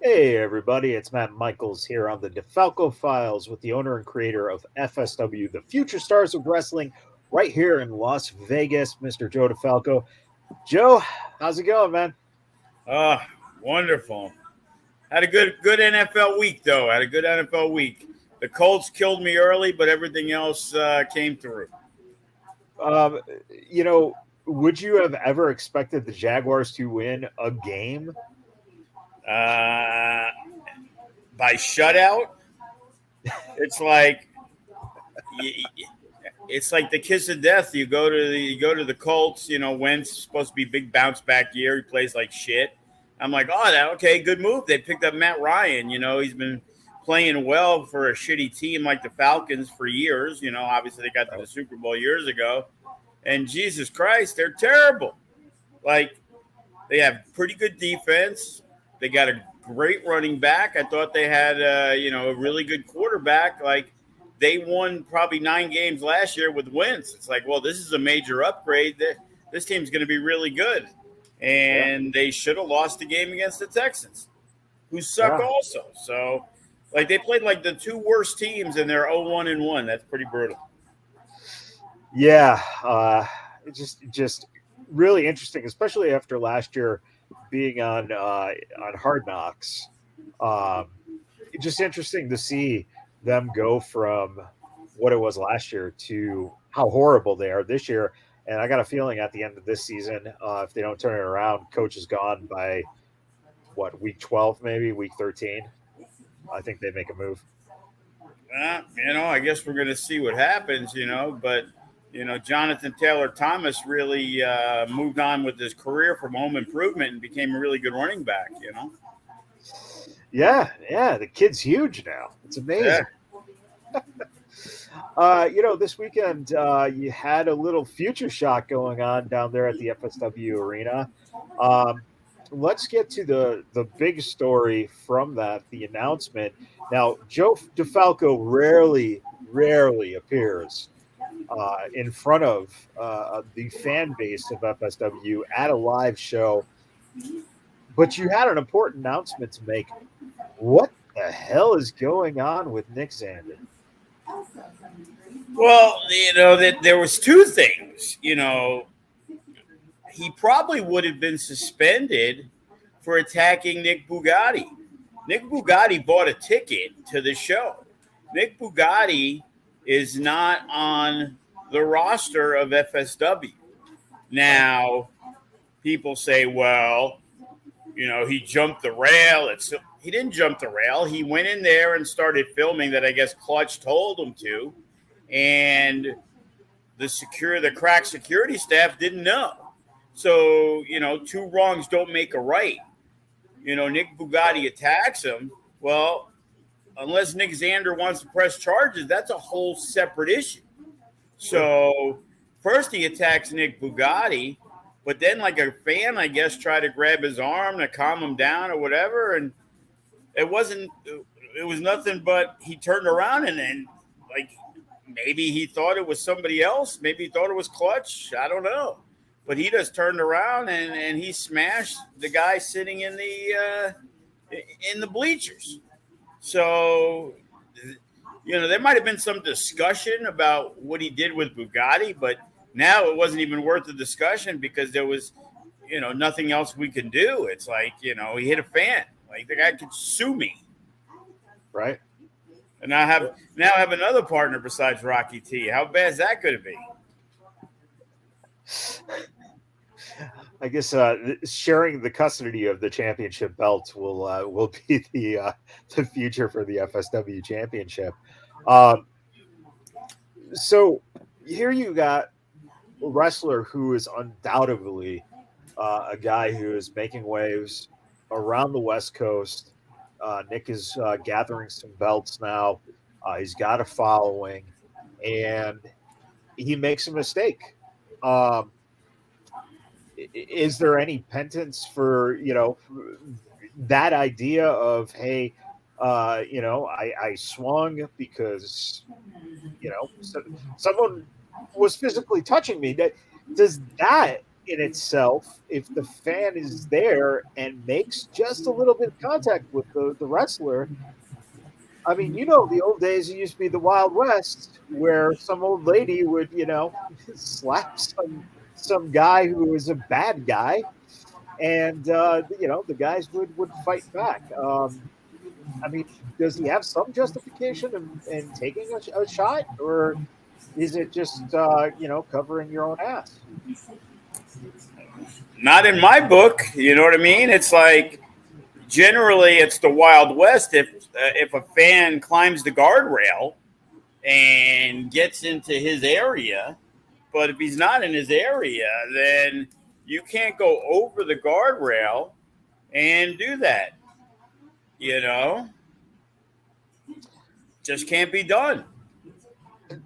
Hey everybody, it's Matt Michaels here on the DeFalco Files with the owner and creator of FSW, the Future Stars of Wrestling, right here in Las Vegas, Mr. Joe DeFalco. Joe, how's it going, man? Ah, wonderful. Had a good NFL week though. Had a good NFL week. The Colts killed me early, but everything else came through. Um, you know, would you have ever expected the Jaguars to win a game? Uh, by shutout, it's like it's like the kiss of death. You go to the Colts. You know, Wentz is supposed to be big bounce back year. He plays like shit. I'm like, oh, okay, good move. They picked up Matt Ryan. You know, he's been playing well for a shitty team like the Falcons for years. You know, obviously they got to the Super Bowl years ago, and Jesus Christ, they're terrible. Like they have pretty good defense. They got a great running back. I thought they had a really good quarterback. Like they won probably 9 games last year with wins. It's like, well, this is a major upgrade. This team's going to be really good, Yeah, and they should have lost the game against the Texans, who suck yeah, also. So, like they played like the two worst teams, and they're 0-1-1. That's pretty brutal. yeah. Just really interesting, especially after last year being on Hard Knocks. Um, just interesting to see them go from what it was last year to how horrible they are this year. And I got a feeling at the end of this season, if they don't turn it around, coach is gone by what, week 12, maybe week 13. I think they make a move. I guess we're going to see what happens, but, Jonathan Taylor Thomas really moved on with his career from home improvement and became a really good running back. Yeah, yeah, the kid's huge now. It's Yeah. amazing. This weekend you had a little future shot going on down there at the FSW arena. Um, let's get to the big story from that, the announcement. Now, Joe DeFalco rarely appears in front of the fan base of FSW at a live show, but you had an important announcement to make. What the hell is going on with Nick Zander? Well, that there was two things. He probably would have been suspended for attacking Nick Bugatti. Nick Bugatti bought a ticket to the show. Nick Bugatti is not on the roster of FSW. Right. Now, people say, well, he jumped the rail. He didn't jump the rail. He went in there and started filming that I guess Clutch told him to. And the crack security staff didn't know. So, two wrongs don't make a right. Nick Bugatti attacks him. Well, unless Nick Zander wants to press charges, that's a whole separate issue. Sure. So first he attacks Nick Bugatti, but then like a fan, I guess, tried to grab his arm to calm him down or whatever, and it wasn't. It was nothing but he turned around and then like maybe he thought it was somebody else. Maybe he thought it was Clutch. I don't know. But he just turned around and he smashed the guy sitting in the bleachers. So, there might have been some discussion about what he did with Bugatti, but now it wasn't even worth the discussion because there was, nothing else we can do. It's like, he hit a fan. Like the guy could sue me. Right. And I have another partner besides Rocky T. How bad is that going to be? I guess sharing the custody of the championship belt will be the future for the FSW championship. Um, so here you got a wrestler who is undoubtedly a guy who is making waves around the West Coast. Nick is gathering some belts now. He's got a following, and he makes a mistake. Um, is there any penance for that idea of, hey, I swung because someone was physically touching me? Does that in itself, if the fan is there and makes just a little bit of contact with the wrestler, I mean, the old days, it used to be the Wild West where some old lady would, slap some guy who was a bad guy, and the guys would fight back. I mean, does he have some justification in taking a shot, or is it just covering your own ass? Not in my book. You know what I mean? It's like generally it's the Wild West. If a fan climbs the guardrail and gets into his area, but if he's not in his area, then you can't go over the guardrail and do that. Just can't be done.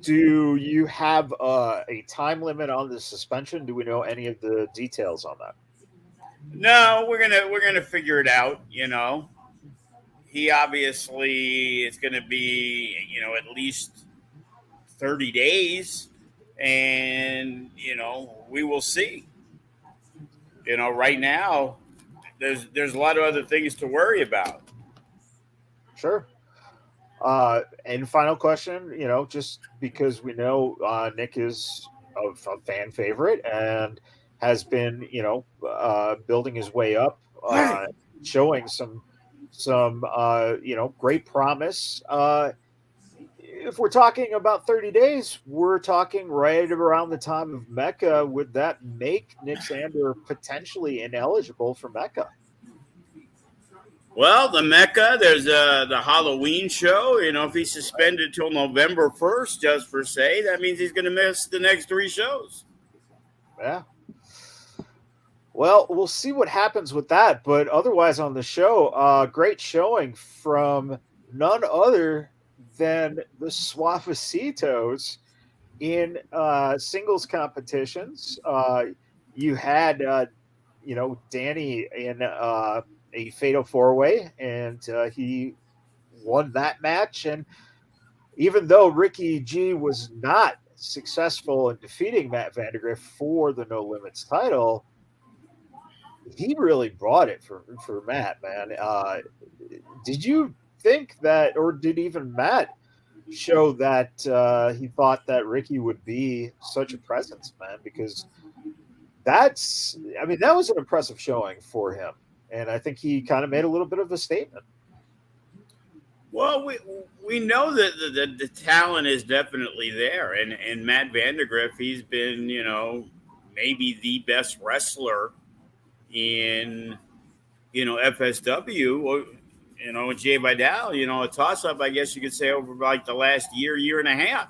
Do you have a time limit on the suspension? Do we know any of the details on that? No, we're gonna figure it out. He obviously is gonna be at least 30 days, and we will see. Right now there's a lot of other things to worry about. Sure. And final question, just because we know Nick is a fan favorite and has been, building his way up, showing some great promise. If we're talking about 30 days, we're talking right around the time of MECCA. Would that make Nick Sander potentially ineligible for MECCA? Well, the MECCA, there's the Halloween show. If he's suspended till November 1st, just for say, that means he's going to miss the next 3 shows. Yeah. Well, we'll see what happens with that. But otherwise on the show, great showing from none other than the Suavecitos in singles competitions. You had, Danny in a fatal 4-way, and he won that match. And even though Ricky G was not successful in defeating Matt Vandergriff for the No Limits title, he really brought it for Matt, man. Did you think that, or did even Matt show that he thought that Ricky would be such a presence, man? Because that was an impressive showing for him. And I think he kind of made a little bit of a statement. Well, we know that the talent is definitely there. And Matt Vandergriff, he's been, maybe the best wrestler in, FSW, with Jay Vidal, a toss-up, I guess you could say, over like the last year and a half.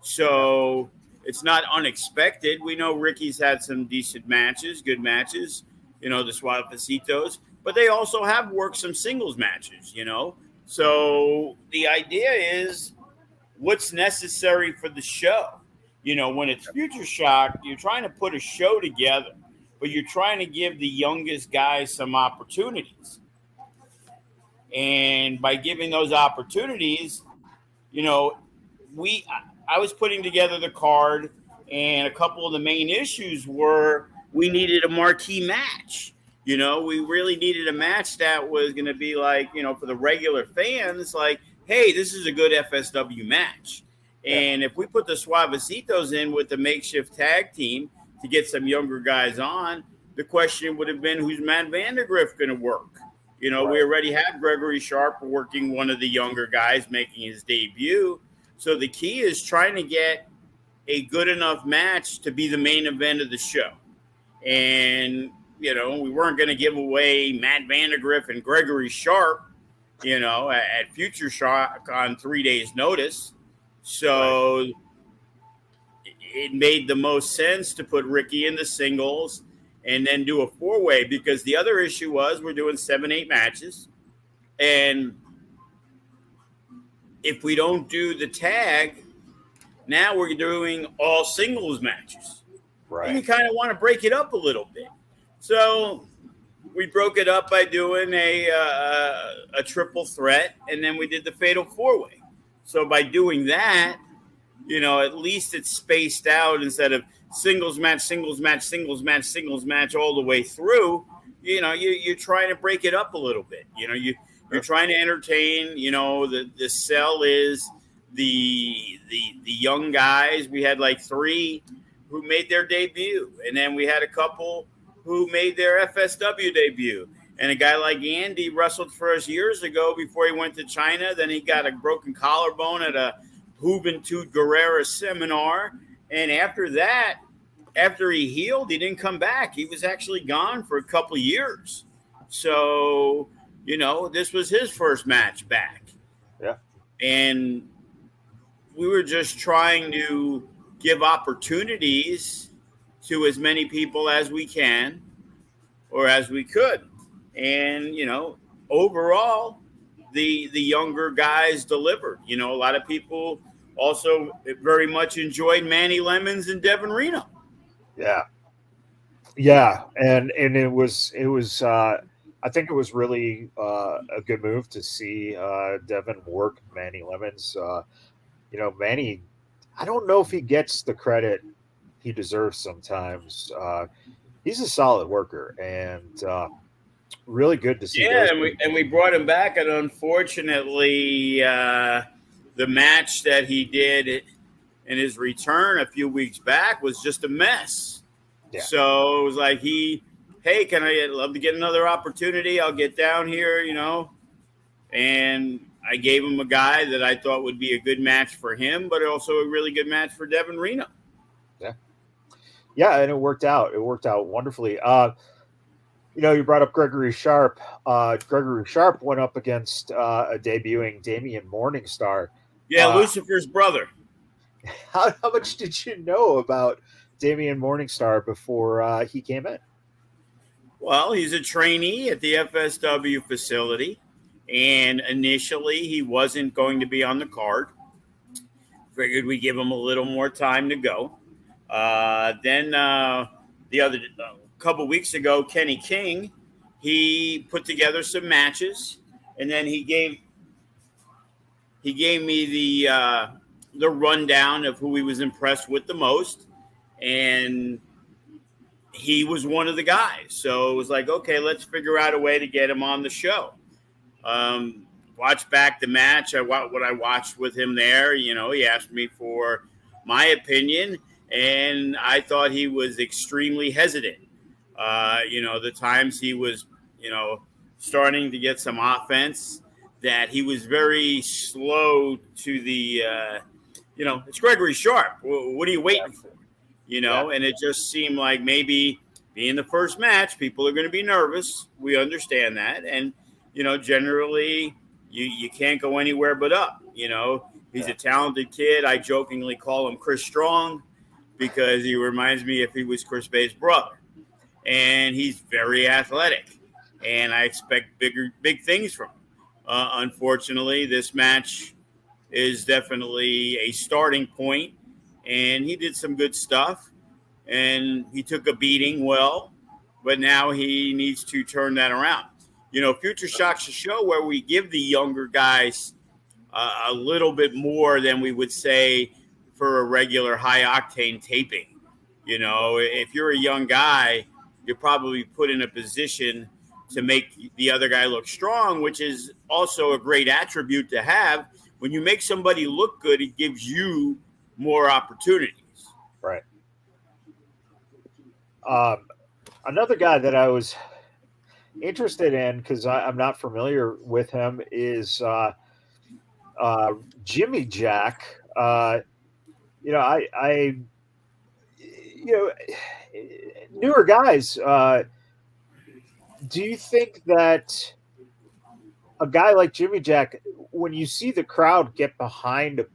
So it's not unexpected. We know Ricky's had some decent matches, good matches, the Suavecitos, but they also have worked some singles matches, So the idea is what's necessary for the show. When it's Future Shock, you're trying to put a show together, but you're trying to give the youngest guys some opportunities. And by giving those opportunities, I was putting together the card, and a couple of the main issues were we needed a marquee match. We really needed a match that was going to be like, for the regular fans, like, hey, this is a good FSW match. And if we put the Suavecitos in with the makeshift tag team to get some younger guys on, the question would have been, who's Matt Vandergriff going to work? We already had Gregory Sharp working one of the younger guys making his debut. So the key is trying to get a good enough match to be the main event of the show. And, we weren't going to give away Matt Vandergriff and Gregory Sharp, at Future Shock on 3 days' notice. So it made the most sense to put Ricky in the singles and then do a 4-way, because the other issue was we're doing 7-8 matches. And if we don't do the tag, now we're doing all singles matches. Right. And you kind of want to break it up a little bit. So we broke it up by doing a triple threat, and then we did the fatal 4-way. So by doing that, at least it's spaced out instead of singles match, singles match, singles match, singles match all the way through, you're trying to break it up a little bit. You're trying to entertain. The sell is the young guys. We had like 3 who made their debut, and then we had a couple who made their FSW debut. And a guy like Andy wrestled for us years ago before he went to China. Then he got a broken collarbone at a Juventud Guerrera seminar. And after that, after he healed, he didn't come back. He was actually gone for a couple of years. So, this was his first match back. Yeah. And we were just trying to give opportunities to as many people as we can or as we could. And, overall, the younger guys delivered. A lot of people also very much enjoyed Manny Lemons and Devin Reno. Yeah. Yeah. And it was I think it was really a good move to see Devin work Manny Lemons. Manny, I don't know if he gets the credit he deserves sometimes. He's a solid worker and really good to see. Yeah, and we brought him back, and unfortunately, the match that he did in his return a few weeks back was just a mess. Yeah. So it was like hey, can I love to get another opportunity? I'll get down here, and I gave him a guy that I thought would be a good match for him, but also a really good match for Devin Reno. Yeah. Yeah, and it worked out. It worked out wonderfully. You brought up Gregory Sharp. Gregory Sharp went up against a debuting Damien Morningstar. Yeah, Lucifer's brother. How much did you know about Damien Morningstar before he came in? Well, he's a trainee at the FSW facility, and initially he wasn't going to be on the card. Figured we'd give him a little more time to go. Then the other couple weeks ago, Kenny King, he put together some matches, and then he gave me the rundown of who he was impressed with the most, and he was one of the guys. So it was like, okay, let's figure out a way to get him on the show. Watch back the match. What I watched with him there, he asked me for my opinion, and I thought he was extremely hesitant. The times he was, starting to get some offense, that he was very slow to the, it's Gregory Sharp. What are you waiting for? And it just seemed like maybe being the first match, people are going to be nervous. We understand that. And, generally you can't go anywhere but up. He's a talented kid. I jokingly call him Chris Strong because he reminds me if he was Chris Bay's brother. And he's very athletic. And I expect big things from him. Unfortunately, this match is definitely a starting point. And he did some good stuff, and he took a beating well, but now he needs to turn that around. Future Shock's a show where we give the younger guys a little bit more than we would say for a regular high-octane taping. If you're a young guy, you're probably put in a position to make the other guy look strong, which is also a great attribute to have. When you make somebody look good, it gives you more opportunities. Right. Another guy that I was interested in, because I'm not familiar with him, is Jimmy Jack. Newer guys. Do you think that a guy like Jimmy Jack, when you see the crowd get behind a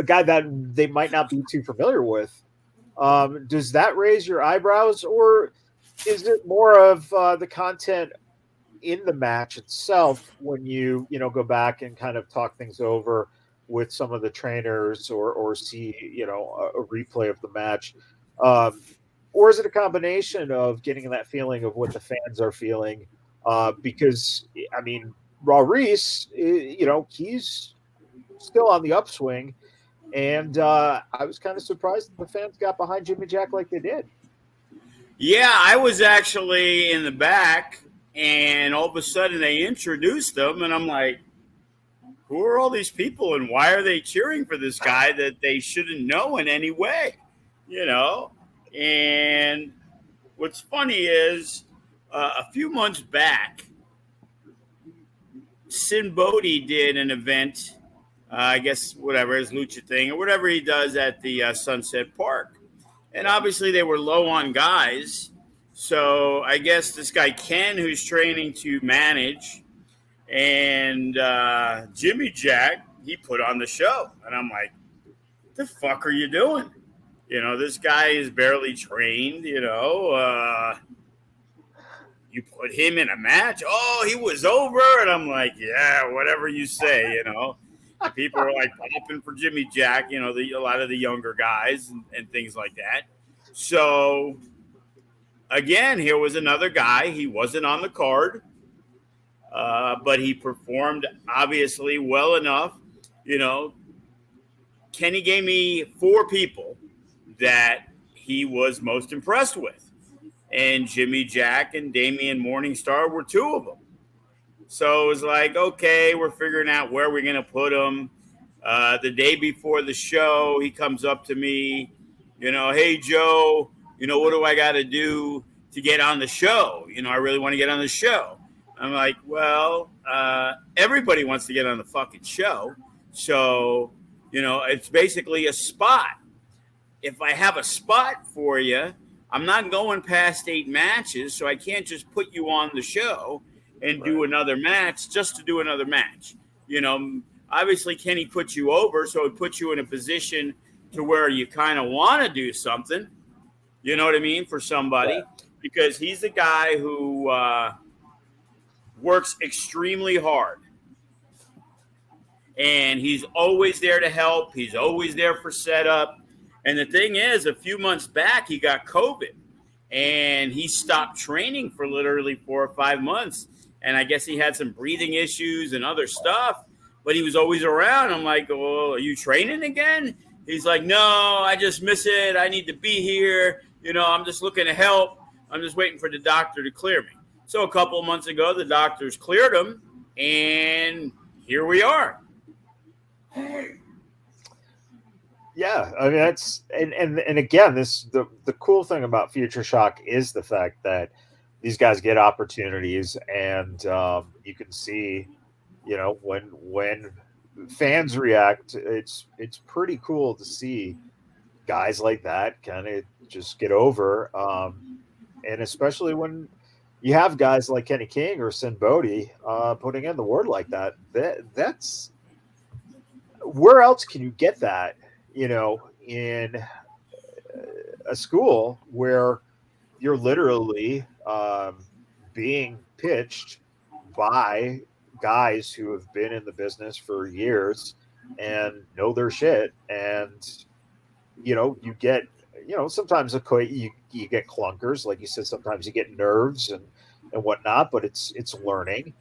guy that they might not be too familiar with, does that raise your eyebrows, or is it more of the content in the match itself when you go back and kind of talk things over with some of the trainers or see a replay of the match, or is it a combination of getting that feeling of what the fans are feeling? Because I mean, Raw Reese, he's still on the upswing, And I was kind of surprised that the fans got behind Jimmy Jack like they did. Yeah, I was actually in the back, and all of a sudden they introduced them, and I'm like, who are all these people, and why are they cheering for this guy that they shouldn't know in any way? You know? And what's funny is a few months back, Sin Bodhi did an event, I guess, whatever, his lucha thing, or whatever he does at the Sunset Park. And obviously they were low on guys. So I guess this guy Ken, who's training to manage, and Jimmy Jack, he put on the show. And I'm like, what the fuck are you doing? You know, this guy is barely trained, you know. You put him in a match. Oh, he was over. And I'm like, yeah, whatever you say, you know. And people are like popping for Jimmy Jack, you know, a lot of the younger guys and things like that. So, again, here was another guy. He wasn't on the card, but he performed obviously well enough. You know, Kenny gave me 4 people that he was most impressed with. And Jimmy Jack and Damien Morningstar were 2 of them. So it was like, okay, we're figuring out where we're going to put him. The day before the show, he comes up to me, you know, hey, Joe, you know, what do I got to do to get on the show? You know, I really want to get on the show. I'm like, well, everybody wants to get on the fucking show. So, you know, it's basically a spot. If I have a spot for you, I'm not going past 8 matches, so I can't just put you on the show and do another match just to do another match. You know, obviously Kenny put you over, so it puts you in a position to where you kind of want to do something, you know what I mean, for somebody, because he's the guy who works extremely hard. And he's always there to help. He's always there for setup. And the thing is, a few months back, he got COVID. And he stopped training for literally 4 or 5 months. And I guess he had some breathing issues and other stuff. But he was always around. I'm like, oh, are you training again? He's like, no, I just miss it. I need to be here. You know, I'm just looking to help. I'm just waiting for the doctor to clear me. So a couple of months ago, the doctors cleared him. And here we are. Yeah, I mean that's and again, this the cool thing about Future Shock is the fact that these guys get opportunities, and you can see, you know, when fans react, it's pretty cool to see guys like that kind of just get over, and especially when you have guys like Kenny King or Sin Bodhi putting in the word like that. That's where else can you get that? You know, in a school where you're literally being pitched by guys who have been in the business for years and know their shit, and you know, you get, you know, sometimes you get clunkers, like you said, sometimes you get nerves and whatnot, but it's learning.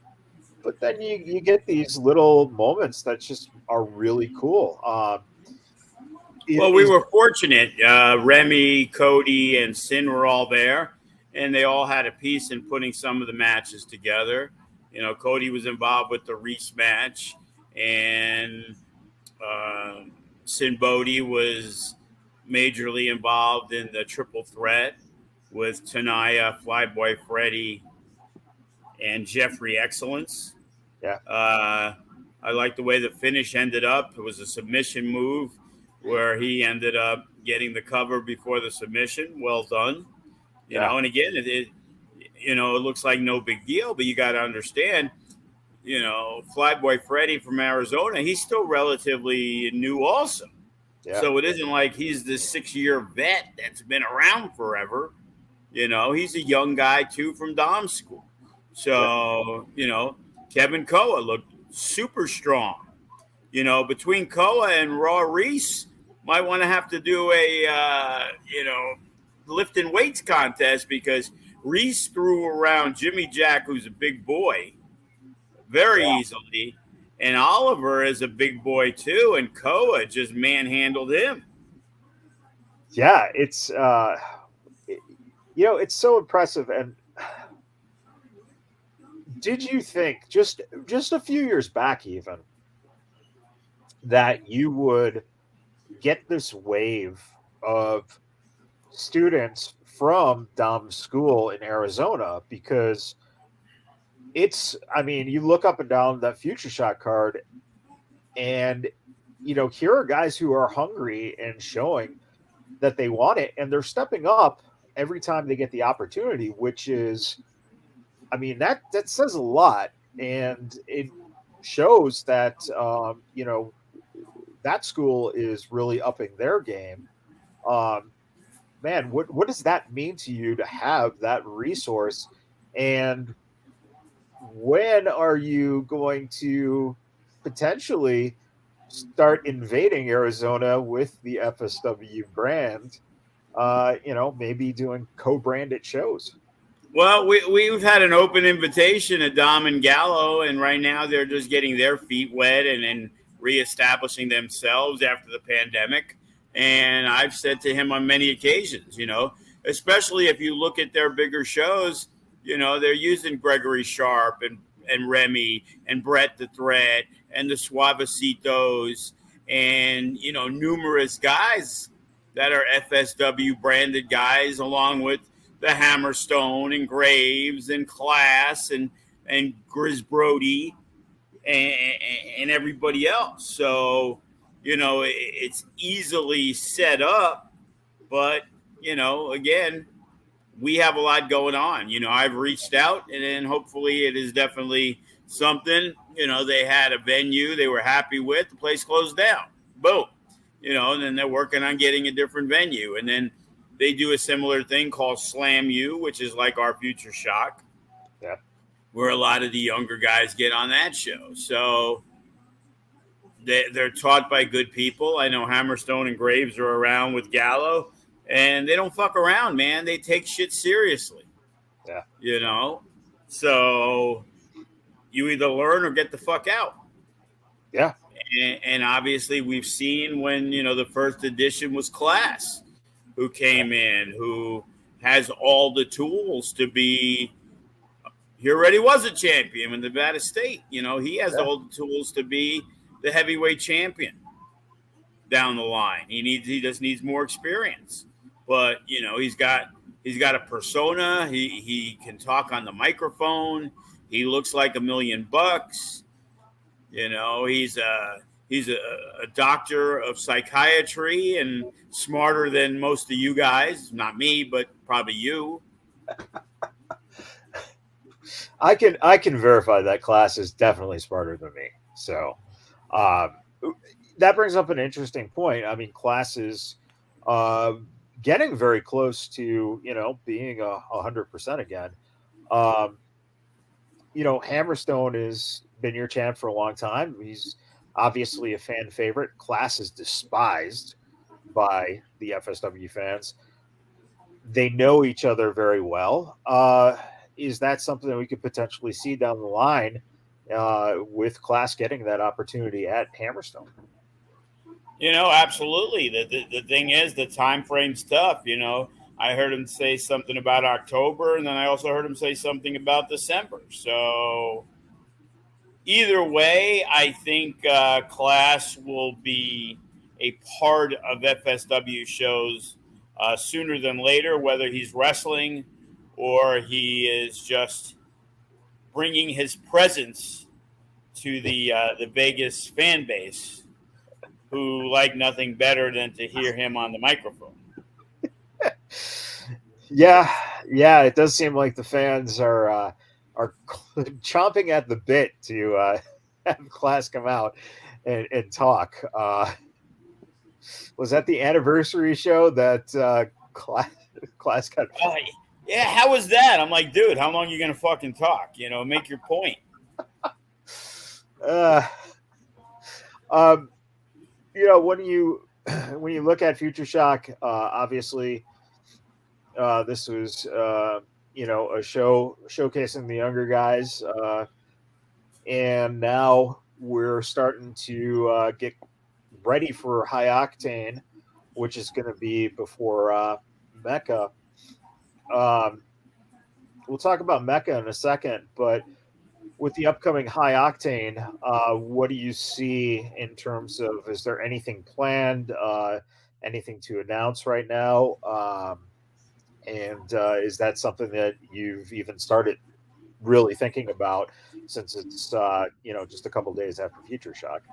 But then you get these little moments that just are really cool. Well, we were fortunate. Remy, Cody, and Sin were all there, and they all had a piece in putting some of the matches together. You know, Cody was involved with the Reese match, and Sin Bodhi was majorly involved in the triple threat with Tanaya, Flyboy Freddy, and Jeffrey Excellence. Yeah. I like the way the finish ended up. It was a submission move where he ended up getting the cover before the submission. Well done. You know, and again, it you know, it looks like no big deal, but you got to understand, you know, Flyboy Freddy from Arizona, he's still relatively new also. Yeah. So it isn't like he's this 6-year vet that's been around forever. You know, he's a young guy, too, from Dom School. So, you know, Kevin Koa looked super strong. You know, between Koa and Raw Reese, might want to have to do a, you know, lifting weights contest, because Reese threw around Jimmy Jack, who's a big boy, very easily. And Oliver is a big boy too, and Koa just manhandled him. Yeah, it's it's so impressive. And did you think just a few years back even that you would get this wave of students from Dom's school in Arizona? Because I mean, you look up and down that Future Shot card, and here are guys who are hungry and showing that they want it, and they're stepping up every time they get the opportunity, which is, I mean, that says a lot, and it shows that that school is really upping their game. Man, what does that mean to you to have that resource? And when are you going to potentially start invading Arizona with the FSW brand? Maybe doing co-branded shows. Well, we've had an open invitation at Dom and Gallo, and right now they're just getting their feet wet and reestablishing themselves after the pandemic. And I've said to him on many occasions, especially if you look at their bigger shows, they're using Gregory Sharp and Remy and Brett the Threat and the Suavecitos and, numerous guys that are FSW branded guys, along with the Hammerstone and Graves and Class and Grizz Brody and everybody else. So, it's easily set up, but, again, we have a lot going on. I've reached out, and then hopefully it is definitely something. They had a venue they were happy with. The place closed down. Boom. And then they're working on getting a different venue. And then they do a similar thing called Slam U, which is like our Future Shock, where a lot of the younger guys get on that show. So they're taught by good people. I know Hammerstone and Graves are around with Gallo, and they don't fuck around, man. They take shit seriously. Yeah. So you either learn or get the fuck out. Yeah. And obviously we've seen when, the first edition was Class, who came in, who has all the tools to be, he already was a champion in Nevada State. He has all the tools to be the heavyweight champion down the line. He just needs more experience. But, he's got a persona. He can talk on the microphone. He looks like $1 million. He's a doctor of psychiatry and smarter than most of you guys. Not me, but probably you. I can verify that Class is definitely smarter than me. So that brings up an interesting point. I mean, Class is getting very close to being 100% again. Hammerstone has been your champ for a long time. He's obviously a fan favorite. Class is despised by the FSW fans. They know each other very well. Is that something that we could potentially see down the line with Class getting that opportunity at Hammerstone? Absolutely. The thing is, the time frame's tough. I heard him say something about October, and then I also heard him say something about December. So either way, I think Class will be a part of FSW shows sooner than later, whether he's wrestling or he is just bringing his presence to the Vegas fan base, who like nothing better than to hear him on the microphone. Yeah, it does seem like the fans are chomping at the bit to have Class come out and talk. Was that the anniversary show that Class got? Yeah, how was that? I'm like, dude, how long are you gonna fucking talk? Make your point. When you look at Future Shock, obviously, this was a show showcasing the younger guys, and now we're starting to get ready for High Octane, which is going to be before MECCA. We'll talk about MECCA in a second, but with the upcoming High Octane, what do you see in terms of, is there anything planned, anything to announce right now? And is that something that you've even started really thinking about, since it's just a couple days after Future Shock?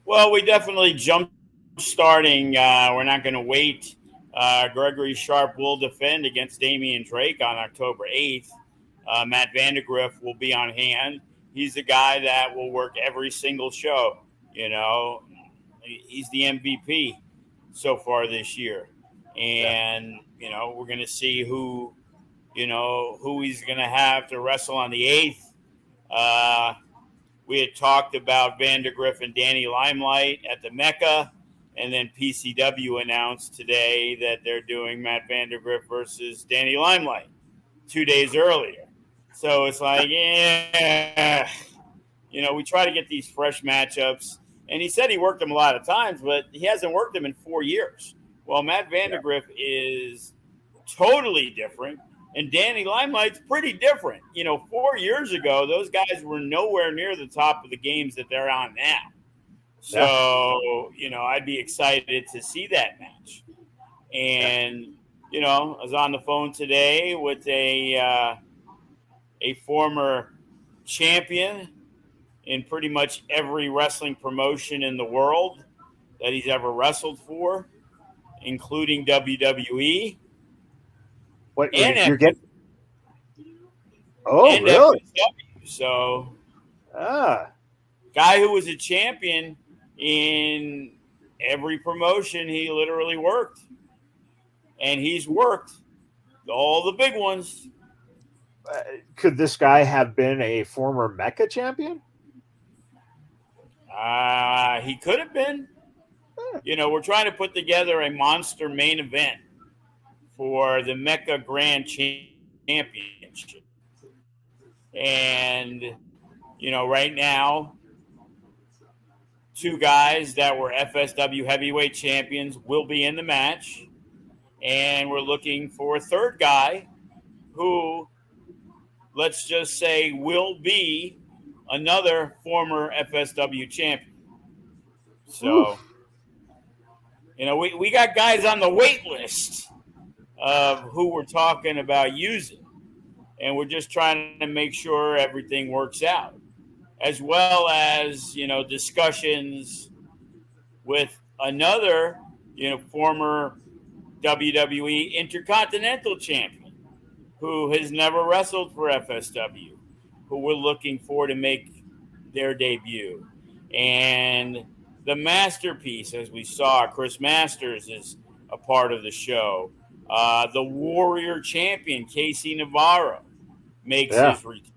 Well, we definitely jump starting. We're not going to wait. Gregory Sharp will defend against Damian Drake on October 8th. Matt Vandergriff will be on hand. He's the guy that will work every single show. He's the MVP so far this year. And, we're going to see who he's going to have to wrestle on the 8th. We had talked about Vandergriff and Danny Limelight at the MECCA, and then PCW announced today that they're doing Matt Vandergriff versus Danny Limelight 2 days earlier. So it's like, we try to get these fresh matchups. And he said he worked them a lot of times, but he hasn't worked them in 4 years. Well, Matt Vandergriff is totally different. And Danny Limelight's pretty different. 4 years ago, those guys were nowhere near the top of the games that they're on now. So, I'd be excited to see that match. And, I was on the phone today with a former champion in pretty much every wrestling promotion in the world that he's ever wrestled for, including WWE. You're getting? Oh, and really? FSW. So, guy who was a champion in every promotion he literally worked. And he's worked all the big ones. Could this guy have been a former MECCA champion? He could have been. We're trying to put together a monster main event for the MECCA Grand Championship. And, right now, 2 guys that were FSW heavyweight champions will be in the match. And we're looking for a third guy who, let's just say, will be another former FSW champion. So, we got guys on the wait list of who we're talking about using. And we're just trying to make sure everything works out, as well as, discussions with another, former WWE Intercontinental Champion who has never wrestled for FSW, who we're looking for to make their debut. And the Masterpiece, as we saw, Chris Masters is a part of the show. The Warrior Champion, Casey Navarro, makes his return.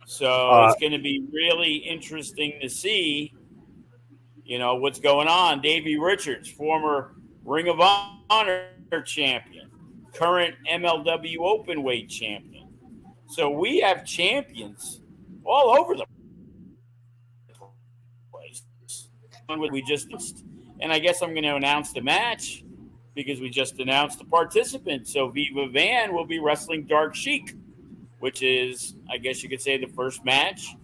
So it's going to be really interesting to see, what's going on. Davey Richards, former Ring of Honor champion, current MLW Openweight champion. So we have champions all over the place. And I guess I'm going to announce the match because we just announced the participant. So Viva Van will be wrestling Dark Sheik, which is, I guess you could say, the first match.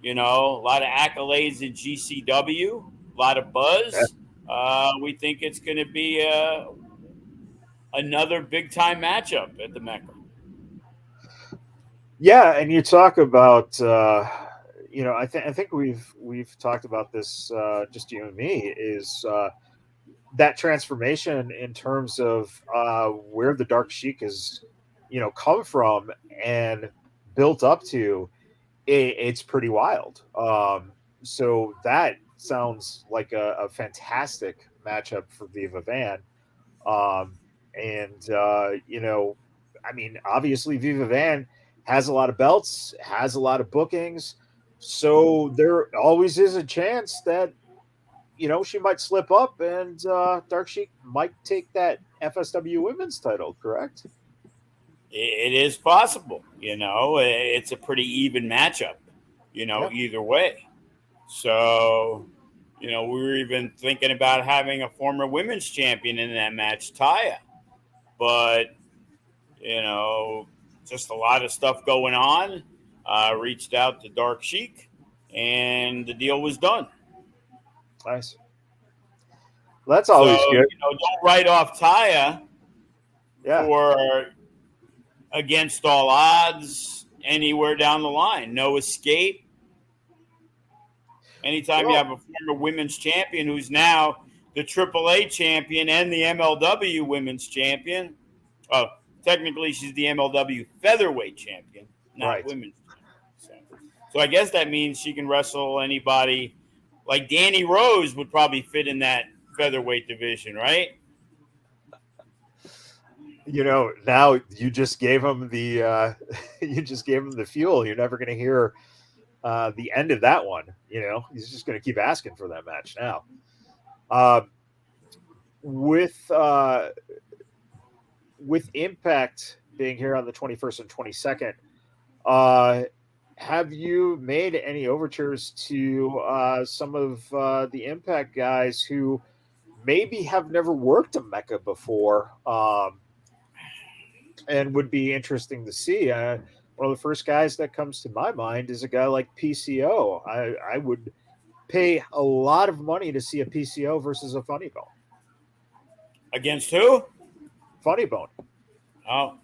A lot of accolades in GCW, a lot of buzz. We think it's going to be another big-time matchup at the MECCA. Yeah, and you talk about, I think we've talked about this, just you and me, is that transformation in terms of where the Dark Sheik is, come from and built up to. It's pretty wild. So that sounds like a fantastic matchup for Viva Van. Obviously Viva Van has a lot of belts, has a lot of bookings. So there always is a chance that, she might slip up and Dark Sheik might take that FSW women's title, correct? It is possible. It's a pretty even matchup. either way. So, we were even thinking about having a former women's champion in that match, Taya. But, just a lot of stuff going on. Reached out to Dark Sheik, and the deal was done. Nice. Well, that's always good. Don't write off Taya Yeah. for against all odds anywhere down the line. No escape. Anytime you have a former women's champion who's now the AAA champion and the MLW women's champion. Oh, technically she's the MLW featherweight champion, not women's champion. So I guess that means she can wrestle anybody. Like Danny Rose would probably fit in that featherweight division, right? Now you just gave him the fuel. You're never going to hear the end of that one. He's just going to keep asking for that match now. With Impact being here on the 21st and 22nd, have you made any overtures to some of the Impact guys who maybe have never worked a MECCA before, and would be interesting to see? One of the first guys that comes to my mind is a guy like PCO. I would pay a lot of money to see a PCO versus a Funny Bone. Against who? Funny Bone. Oh.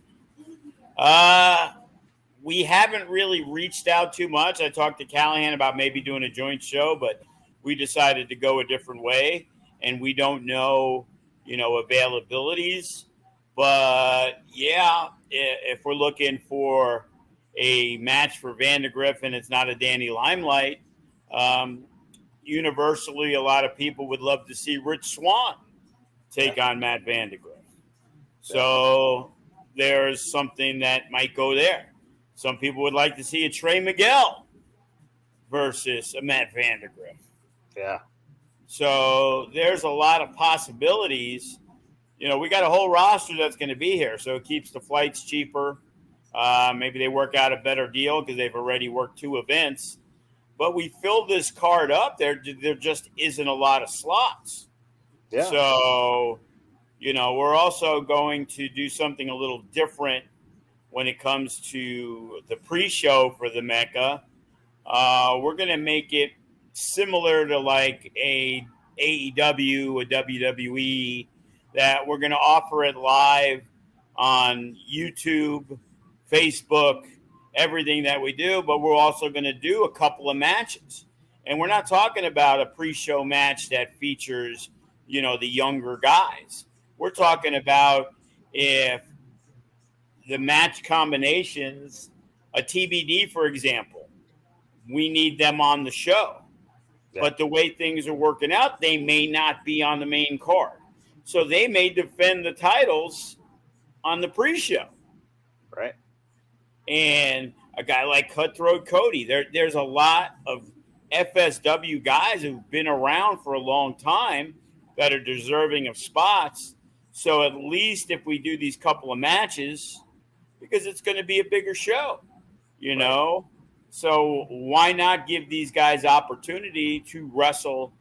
We haven't really reached out too much. I talked to Callahan about maybe doing a joint show, but we decided to go a different way, and we don't know, availabilities. But, yeah, if we're looking for a match for Vandergriff and it's not a Danny Limelight, universally a lot of people would love to see Rich Swann take on Matt Vandergriff. So there's something that might go there. Some people would like to see a Trey Miguel versus a Matt Vandergriff. Yeah. So there's a lot of possibilities. We got a whole roster that's going to be here, so it keeps the flights cheaper. Maybe they work out a better deal because they've already worked 2 events. But we filled this card up. There just isn't a lot of slots. Yeah. So, we're also going to do something a little different when it comes to the pre-show for the MECCA. We're going to make it similar to like a AEW, a WWE, that we're going to offer it live on YouTube, Facebook, everything that we do, but we're also going to do a couple of matches. And we're not talking about a pre-show match that features, the younger guys. We're talking about if the match combinations, a TBD, for example, we need them on the show. Yeah. But the way things are working out, they may not be on the main card. So they may defend the titles on the pre-show. Right. And a guy like Cutthroat Cody, there's a lot of FSW guys who've been around for a long time that are deserving of spots. So at least if we do these couple of matches, because it's going to be a bigger show, know? So why not give these guys opportunity to wrestle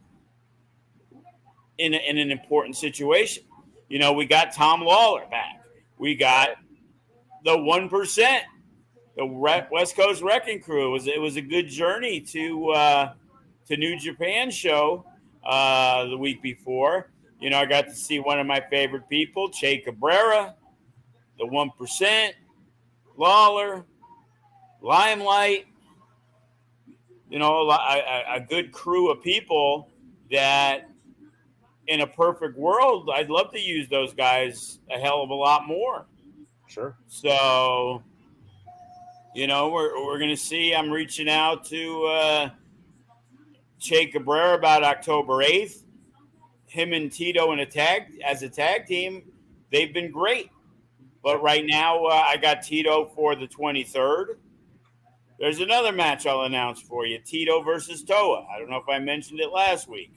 in an important situation? We got Tom Lawler back. We got the 1%, the West Coast Wrecking Crew. It was a good journey to New Japan show the week before. I got to see one of my favorite people, Che Cabrera, the 1%, Lawler, Limelight. A good crew of people that, in a perfect world, I'd love to use those guys a hell of a lot more. Sure. So, we're going to see. I'm reaching out to Che Cabrera about October 8th. Him and Tito as a tag team, they've been great. But right now, I got Tito for the 23rd. There's another match I'll announce for you, Tito versus Toa. I don't know if I mentioned it last week.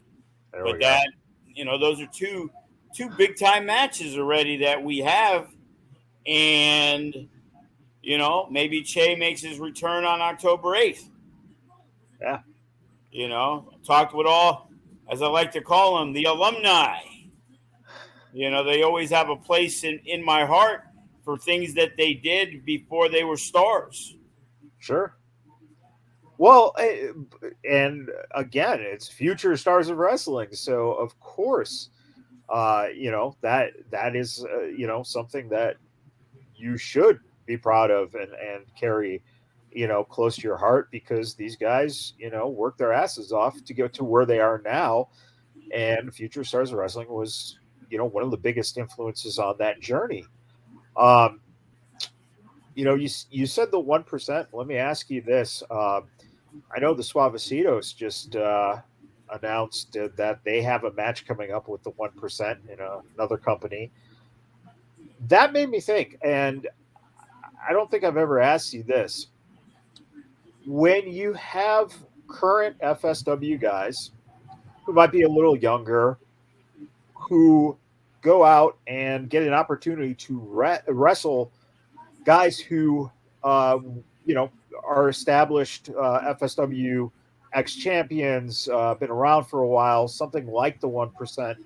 But those are two big-time matches already that we have. And, maybe Che makes his return on October 8th. Yeah. You know, talked with all, as I like to call them, the alumni. You know, they always have a place in my heart for things that they did before they were stars. Sure. Well, and again, it's future stars of wrestling, so of course, that is something that you should be proud of and carry close to your heart, because these guys work their asses off to get to where they are now, and future stars of wrestling was one of the biggest influences on that journey. um you said the 1%. Let me ask you this. I know the Suavecitos just announced that they have a match coming up with the 1% in another company. That made me think, and I don't think I've ever asked you this. When you have current FSW guys who might be a little younger, who go out and get an opportunity to wrestle guys who, uh, are established FSW ex champions, been around for a while, something like the 1%.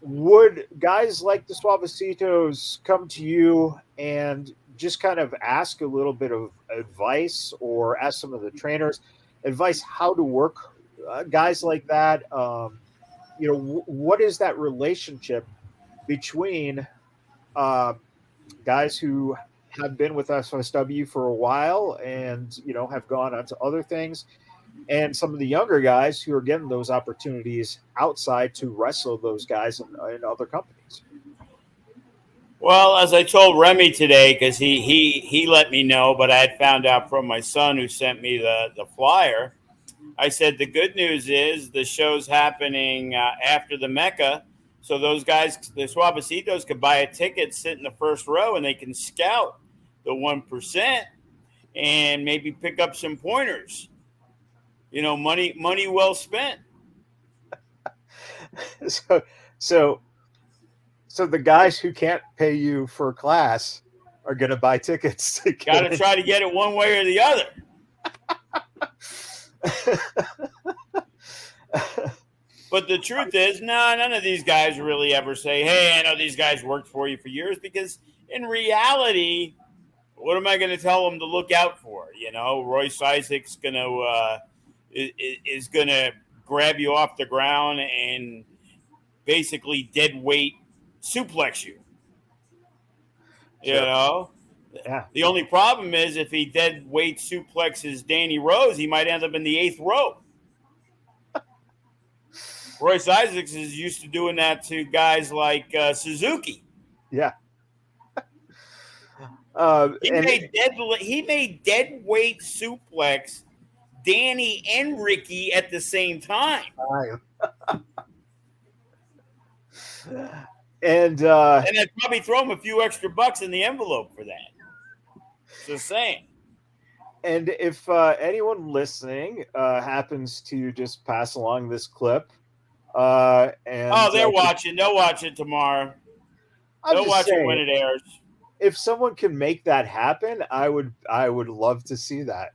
Would guys like the Suavecitos come to you and just kind of ask a little bit of advice, or ask some of the trainers advice how to work guys like that? What is that relationship between uh, guys who have been with FSW for a while and have gone on to other things, and some of the younger guys who are getting those opportunities outside to wrestle those guys in other companies? Well, as I told Remy today, because he let me know, but I had found out from my son who sent me the flyer. I said the good news is the show's happening after the MECCA, so those guys, the Suavecitos, could buy a ticket, sit in the first row, and they can scout the 1% and maybe pick up some pointers. You know, money well spent. so so so the guys who can't pay you for a class are going to buy tickets to Got get to in. try to get it one way or the other. But the truth is, no, none of these guys really ever say, "Hey, I know these guys worked for you for years," because in reality, what am I going to tell them to look out for? You know, Royce Isaac's going to is going to grab you off the ground and basically dead weight suplex you. You Sure. know, Yeah. the only problem is if he dead weight suplexes Danny Rose, he might end up in the 8th row. Royce Isaacs is used to doing that to guys like Suzuki. Yeah. He And made dead weight suplex Danny and Ricky at the same time. and And I'd probably throw him a few extra bucks in the envelope for that. Just saying. and if anyone listening happens to just pass along this clip, and Oh, they're watching. They'll watch it tomorrow. I'm They'll just watch it when saying, it airs. if someone can make that happen, I would love to see that.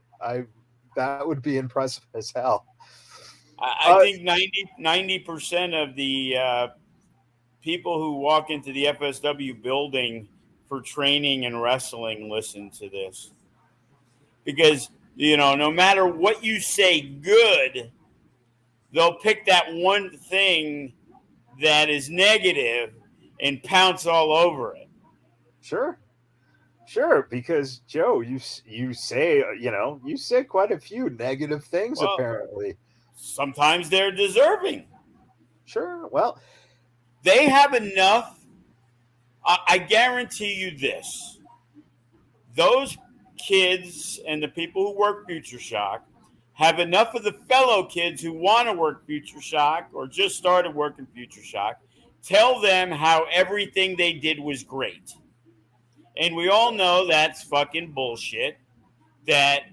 That would be impressive as hell. I think 90% of the people who walk into the FSW building for training and wrestling listen to this. Because, you know, no matter what you say good, they'll pick that one thing that is negative and pounce all over it. Sure. Sure, because Joe, you say you say quite a few negative things Well, apparently. sometimes they're deserving. Sure. Well, They have enough. I guarantee you this. Those kids and the people who work Future Shock have enough of the fellow kids who want to work Future Shock or just started working Future Shock. Tell them how everything they did was great. And we all know that's fucking bullshit. That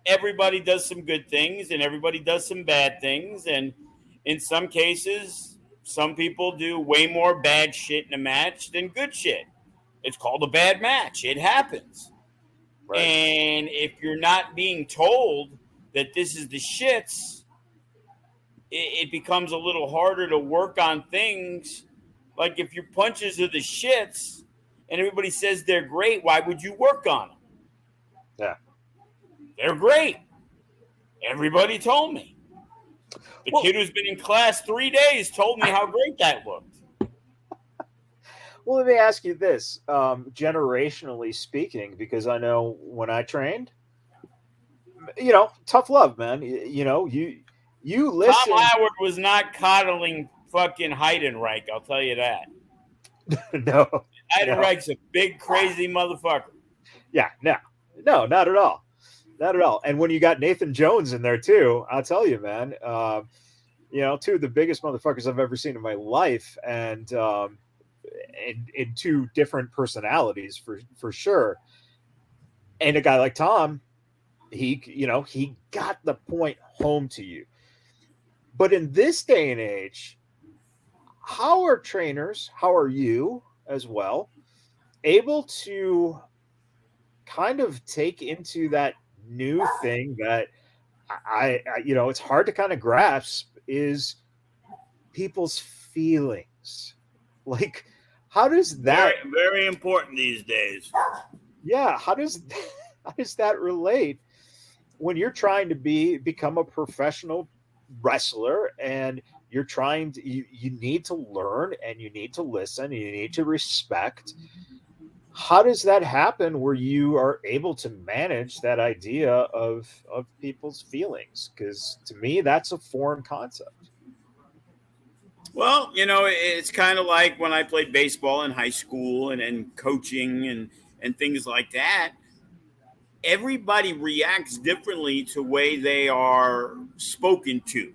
everybody does some good things and everybody does some bad things. And in some cases, some people do way more bad shit in a match than good shit. It's called a bad match. It happens. right. And if you're not being told that this is the shits, it becomes a little harder to work on things. Like if your punches are the shits and everybody says they're great, why would you work on them? Yeah. They're great. Everybody told me. The kid who's been in class 3 days told me how great that looked. Well, let me ask you this, generationally speaking, because I know when I trained, tough love, man. You listen. Tom Howard was not coddling fucking Heidenreich, I'll tell you that. No. Heidenreich's a big, crazy motherfucker. Yeah, no, not at all. Not at all. And when you got Nathan Jones in there too, I'll tell you, man, two of the biggest motherfuckers I've ever seen in my life, and in two different personalities for sure. And a guy like Tom, he got the point home to you. But in this day and age, how are trainers, how are you as well, able to kind of take into that new thing that I it's hard to kind of grasp, is people's feelings? Like, how does that very, very important these days? Yeah, how does that relate when you're trying to become a professional wrestler, and you're trying to you need to learn, and you need to listen, and you need to respect? How does that happen where you are able to manage that idea of people's feelings? Because to me, that's a foreign concept. Well, it's kind of like when I played baseball in high school and coaching and things like that. Everybody reacts differently to the way they are spoken to.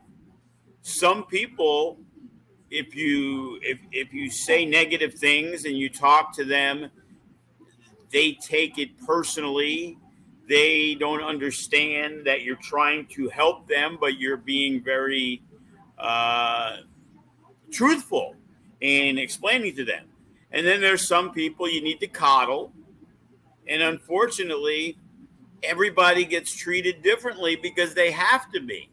Some people, if you say negative things and you talk to them, they take it personally. They don't understand that you're trying to help them, but you're being very truthful in explaining to them. And then there's some people you need to coddle. And unfortunately, everybody gets treated differently because they have to be.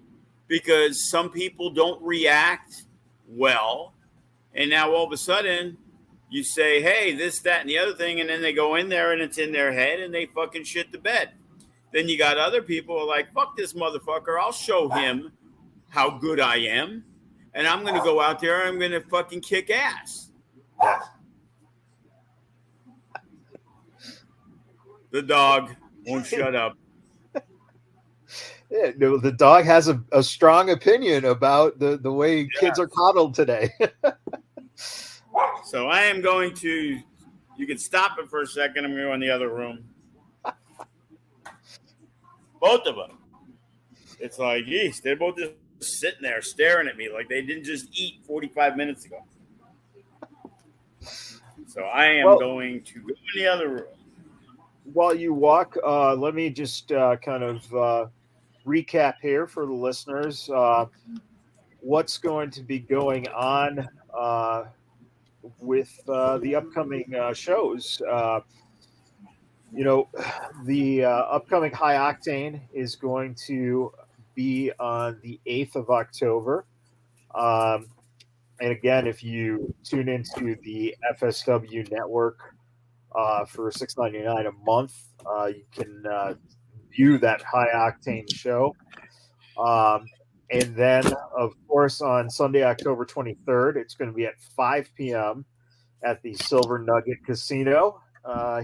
Because some people don't react well. And now all of a sudden, you say, hey, this, that, and the other thing, and then they go in there and it's in their head and they fucking shit the bed. Then you got other people who are like, fuck this motherfucker. I'll show him how good I am. And I'm going to go out there and I'm going to fucking kick ass. The dog won't shut up. Yeah, no, the dog has a strong opinion about the way kids are coddled today. So I am going to, you can stop it for a second. I'm going to go in the other room. Both of them. It's like, geez, they're both just sitting there staring at me like they didn't just eat 45 minutes ago. So I am going to go in the other room. While you walk, let me just kind of recap here for the listeners. What's going to be going on with the upcoming shows? The upcoming High Octane is going to be on the 8th of October. And again, if you tune into the FSW network for $6.99 a month, you can view that High Octane show. And then, of course, on Sunday, October 23rd, it's going to be at 5 p.m. at the Silver Nugget Casino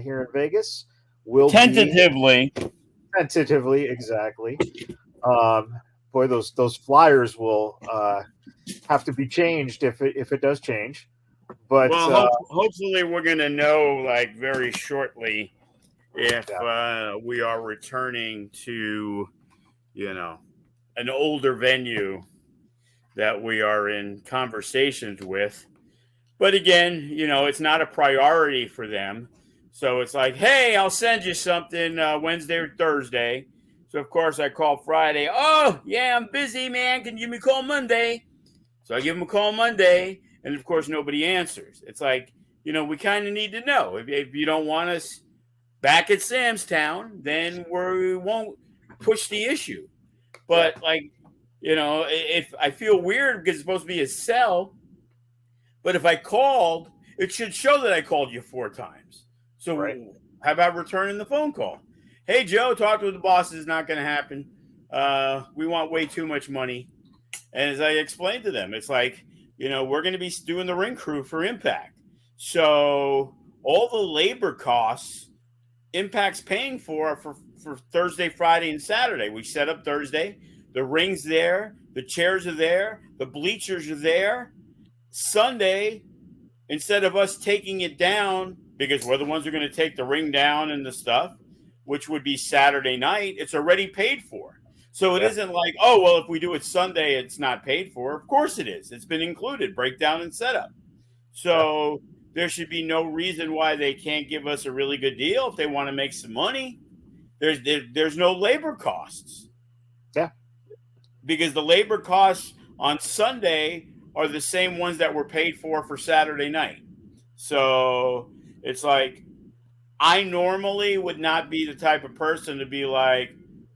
here in Vegas. Tentatively, exactly. Boy, those flyers will have to be changed if it does change. But hopefully, we're going to know like very shortly if we are returning to, an older venue that we are in conversations with. But again, it's not a priority for them. So it's like, hey, I'll send you something Wednesday or Thursday. So, of course, I call Friday. Oh, yeah, I'm busy, man. Can you give me a call Monday? So I give them a call Monday. And, of course, nobody answers. It's like, we kind of need to know. If you don't want us back at Sam's Town, then we won't push the issue. But like, if I feel weird because it's supposed to be a cell, but if I called, it should show that I called you 4 times. So how about returning the phone call? Hey, Joe, talk to the boss. It's not going to happen. We want way too much money. And as I explained to them, it's like, we're going to be doing the ring crew for Impact. So all the labor costs Impact's paying for Thursday, Friday, and Saturday. We set up Thursday. The ring's there. The chairs are there. The bleachers are there. Sunday, instead of us taking it down, because we're the ones who are going to take the ring down and the stuff, which would be Saturday night, it's already paid for. So it isn't like, oh, well, if we do it Sunday, it's not paid for. Of course it is. It's been included, breakdown and setup. So there should be no reason why they can't give us a really good deal if they want to make some money. There's no labor costs. Yeah. Because the labor costs on Sunday are the same ones that were paid for Saturday night. So it's like, I normally would not be the type of person to be like,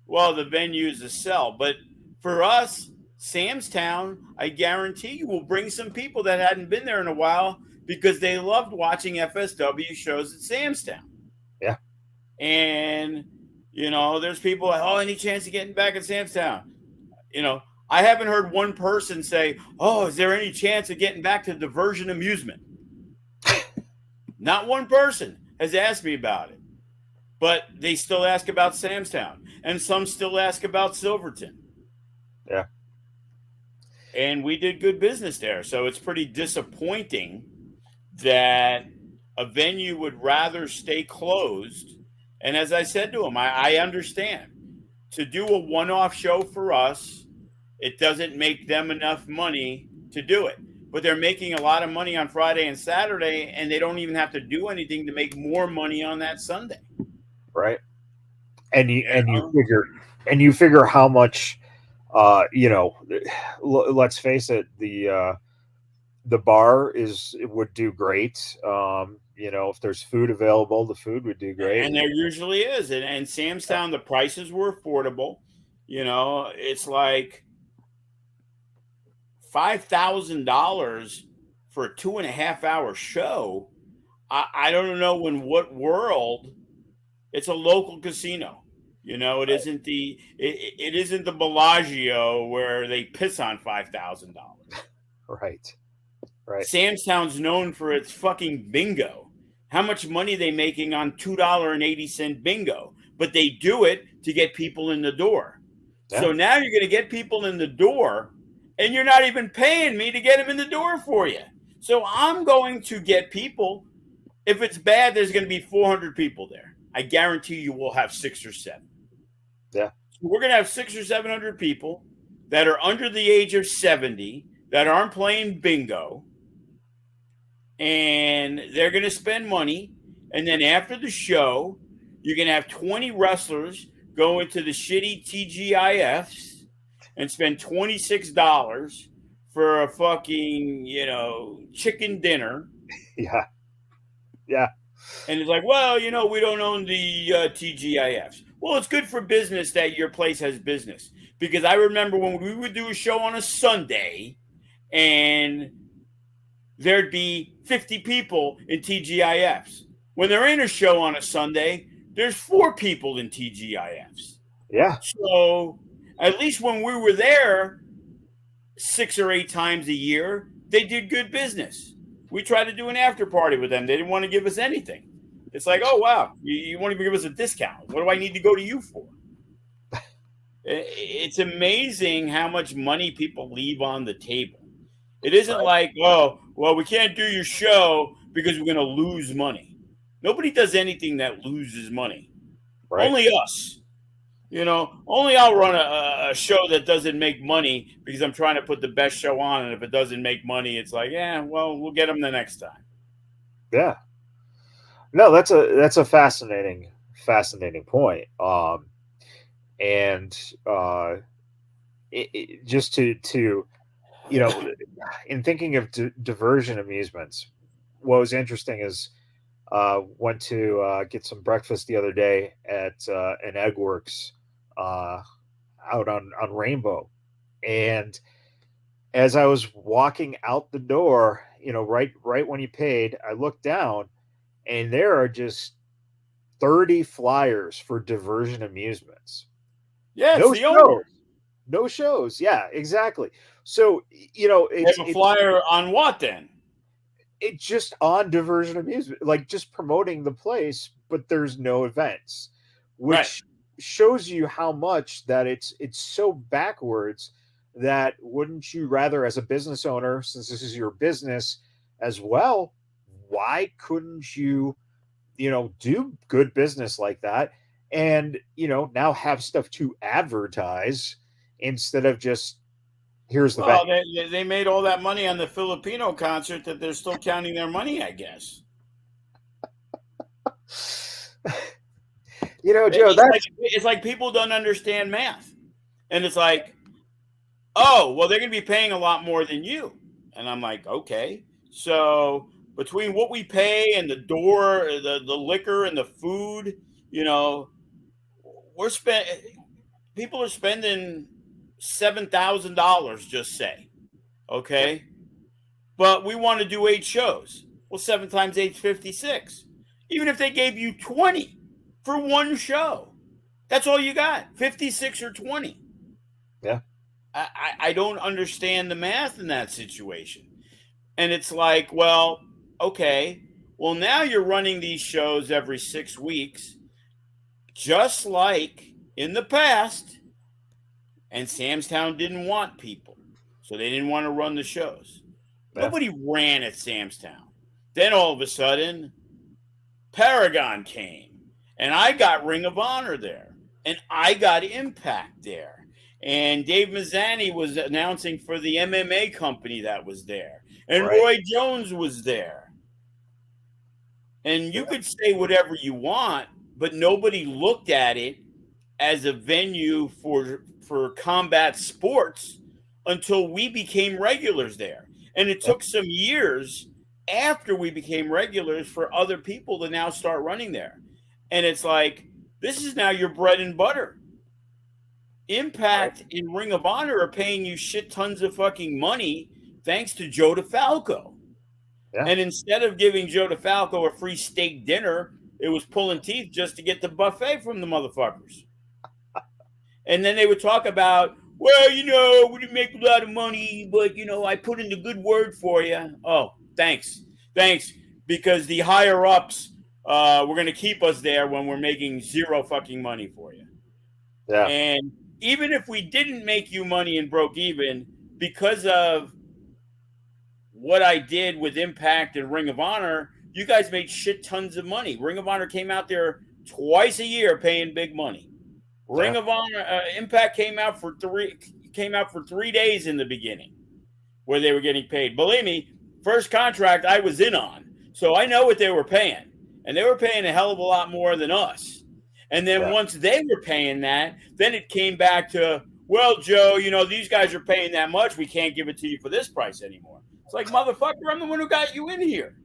well, the venue's a sell. But for us, Sam's Town, I guarantee you will bring some people that hadn't been there in a while because they loved watching FSW shows at Sam's Town. Yeah. And, there's people like, oh, any chance of getting back at Sam's Town? I haven't heard one person say, oh, is there any chance of getting back to diversion amusement? Not one person has asked me about it. But they still ask about Sam's Town. And some still ask about Silverton. Yeah. And we did good business there. So it's pretty disappointing that a venue would rather stay closed. And as I said to him, I understand. To do a one-off show for us, it doesn't make them enough money to do it. But they're making a lot of money on Friday and Saturday, and they don't even have to do anything to make more money on that Sunday. Right. And you figure how much, let's face it, the bar would do great. If there's food available, the food would do great. And there usually is. And Sam's Town, the prices were affordable. It's like $5,000 for a 2.5-hour show. I don't know in what world. It's a local casino. It isn't it isn't the Bellagio where they piss on $5,000. Right. Sam's Town's known for its fucking bingo. How much money are they making on $2.80 bingo? But they do it to get people in the door. Yeah. So now you're going to get people in the door, and you're not even paying me to get them in the door for you. So I'm going to get people. If it's bad, there's going to be 400 people there. I guarantee you we'll have 6 or 7. Yeah. So we're going to have 600 or 700 people that are under the age of 70 that aren't playing bingo. And they're going to spend money. And then after the show, you're going to have 20 wrestlers go into the shitty TGIFs and spend $26 for a fucking, chicken dinner. Yeah. Yeah. And it's like, well, we don't own the TGIFs. Well, it's good for business that your place has business. Because I remember when we would do a show on a Sunday and there'd be 50 people in TGIFs. When they're in a show on a Sunday, there's 4 people in TGIFs. Yeah. So at least when we were there 6 or 8 times a year, they did good business. We tried to do an after party with them. They didn't want to give us anything. It's like, oh, wow, you won't even give us a discount. What do I need to go to you for? It's amazing how much money people leave on the table. It isn't like, oh, well, we can't do your show because we're going to lose money. Nobody does anything that loses money. Right. Only us. Only I'll run a show that doesn't make money because I'm trying to put the best show on. And if it doesn't make money, it's like, yeah, well, we'll get them the next time. Yeah. No, that's a fascinating point. Just to in thinking of diversion amusements, what was interesting is went to get some breakfast the other day at an Eggworks out on Rainbow, and as I was walking out the door, right when you paid, I looked down, and there are just 30 flyers for Diversion Amusements. Yeah, it's No the owner. shows. No shows. Yeah, exactly. So, They have a flyer on what then? It's just on Diversion Amusement, like just promoting the place, but there's no events, which shows you how much that it's so backwards that wouldn't you rather, as a business owner, since this is your business as well, why couldn't you do good business like that and now have stuff to advertise instead of just here's the Well, venue. they made all that money on the Filipino concert that they're still counting their money, I guess. Joe, it's like people don't understand math. And it's like, oh, well, they're going to be paying a lot more than you. And I'm like, okay. So between what we pay and the door, the liquor and the food, people are spending $7,000, just say. Okay. But we want to do 8 shows. Well, 7 times 8 is 56. Even if they gave you 20 for one show, that's all you got, 56 or 20. Yeah. I don't understand the math in that situation. And it's like, well, okay, well, now you're running these shows every 6 weeks, just like in the past. And Samstown didn't want people, so they didn't want to run the shows. Yeah. Nobody ran at Samstown. Then all of a sudden, Paragon came, and I got Ring of Honor there, and I got Impact there. And Dave Mazzani was announcing for the MMA company that was there. And Roy Jones was there. And you could say whatever you want, but nobody looked at it as a venue for combat sports until we became regulars there. And it took some years after we became regulars for other people to now start running there. And it's like, this is now your bread and butter. Impact and Ring of Honor are paying you shit tons of fucking money thanks to Joe DeFalco. Yeah. And instead of giving Joe DeFalco a free steak dinner, it was pulling teeth just to get the buffet from the motherfuckers. And then they would talk about, well, we didn't make a lot of money, but, I put in a good word for you. Oh, thanks. Because the higher ups were going to keep us there when we're making zero fucking money for you. Yeah. And even if we didn't make you money and broke even, because of what I did with Impact and Ring of Honor, you guys made shit tons of money. Ring of Honor came out there twice a year paying big money. Ring of Honor, Impact came out for 3 days in the beginning where they were getting paid. Believe me, first contract I was in on, so I know what they were paying, and they were paying a hell of a lot more than us. And then once they were paying that, then it came back to, well, Joe, these guys are paying that much. We can't give it to you for this price anymore. It's like, motherfucker, I'm the one who got you in here.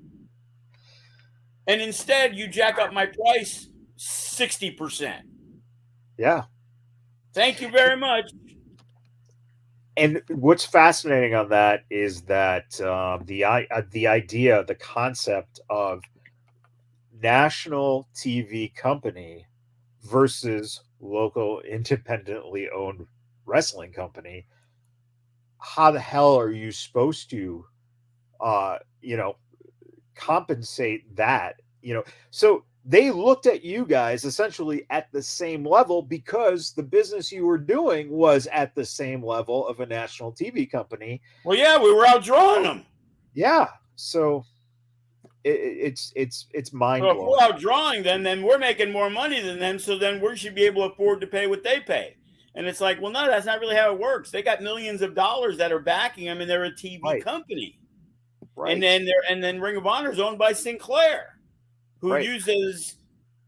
And instead, you jack up my price 60%. Yeah. Thank you very much. And what's fascinating on that is that the idea, the concept of national TV company versus local independently owned wrestling company. How the hell are you supposed to, compensate that? So they looked at you guys essentially at the same level because the business you were doing was at the same level of a national TV company. Well, yeah, we were outdrawing them. Yeah. So it's mind blowing. Well, if we're outdrawing them, then we're making more money than them. So then we should be able to afford to pay what they pay. And it's like, well, no, that's not really how it works. They got millions of dollars that are backing them, and they're a TV company. Right. And then Ring of Honor is owned by Sinclair, who uses,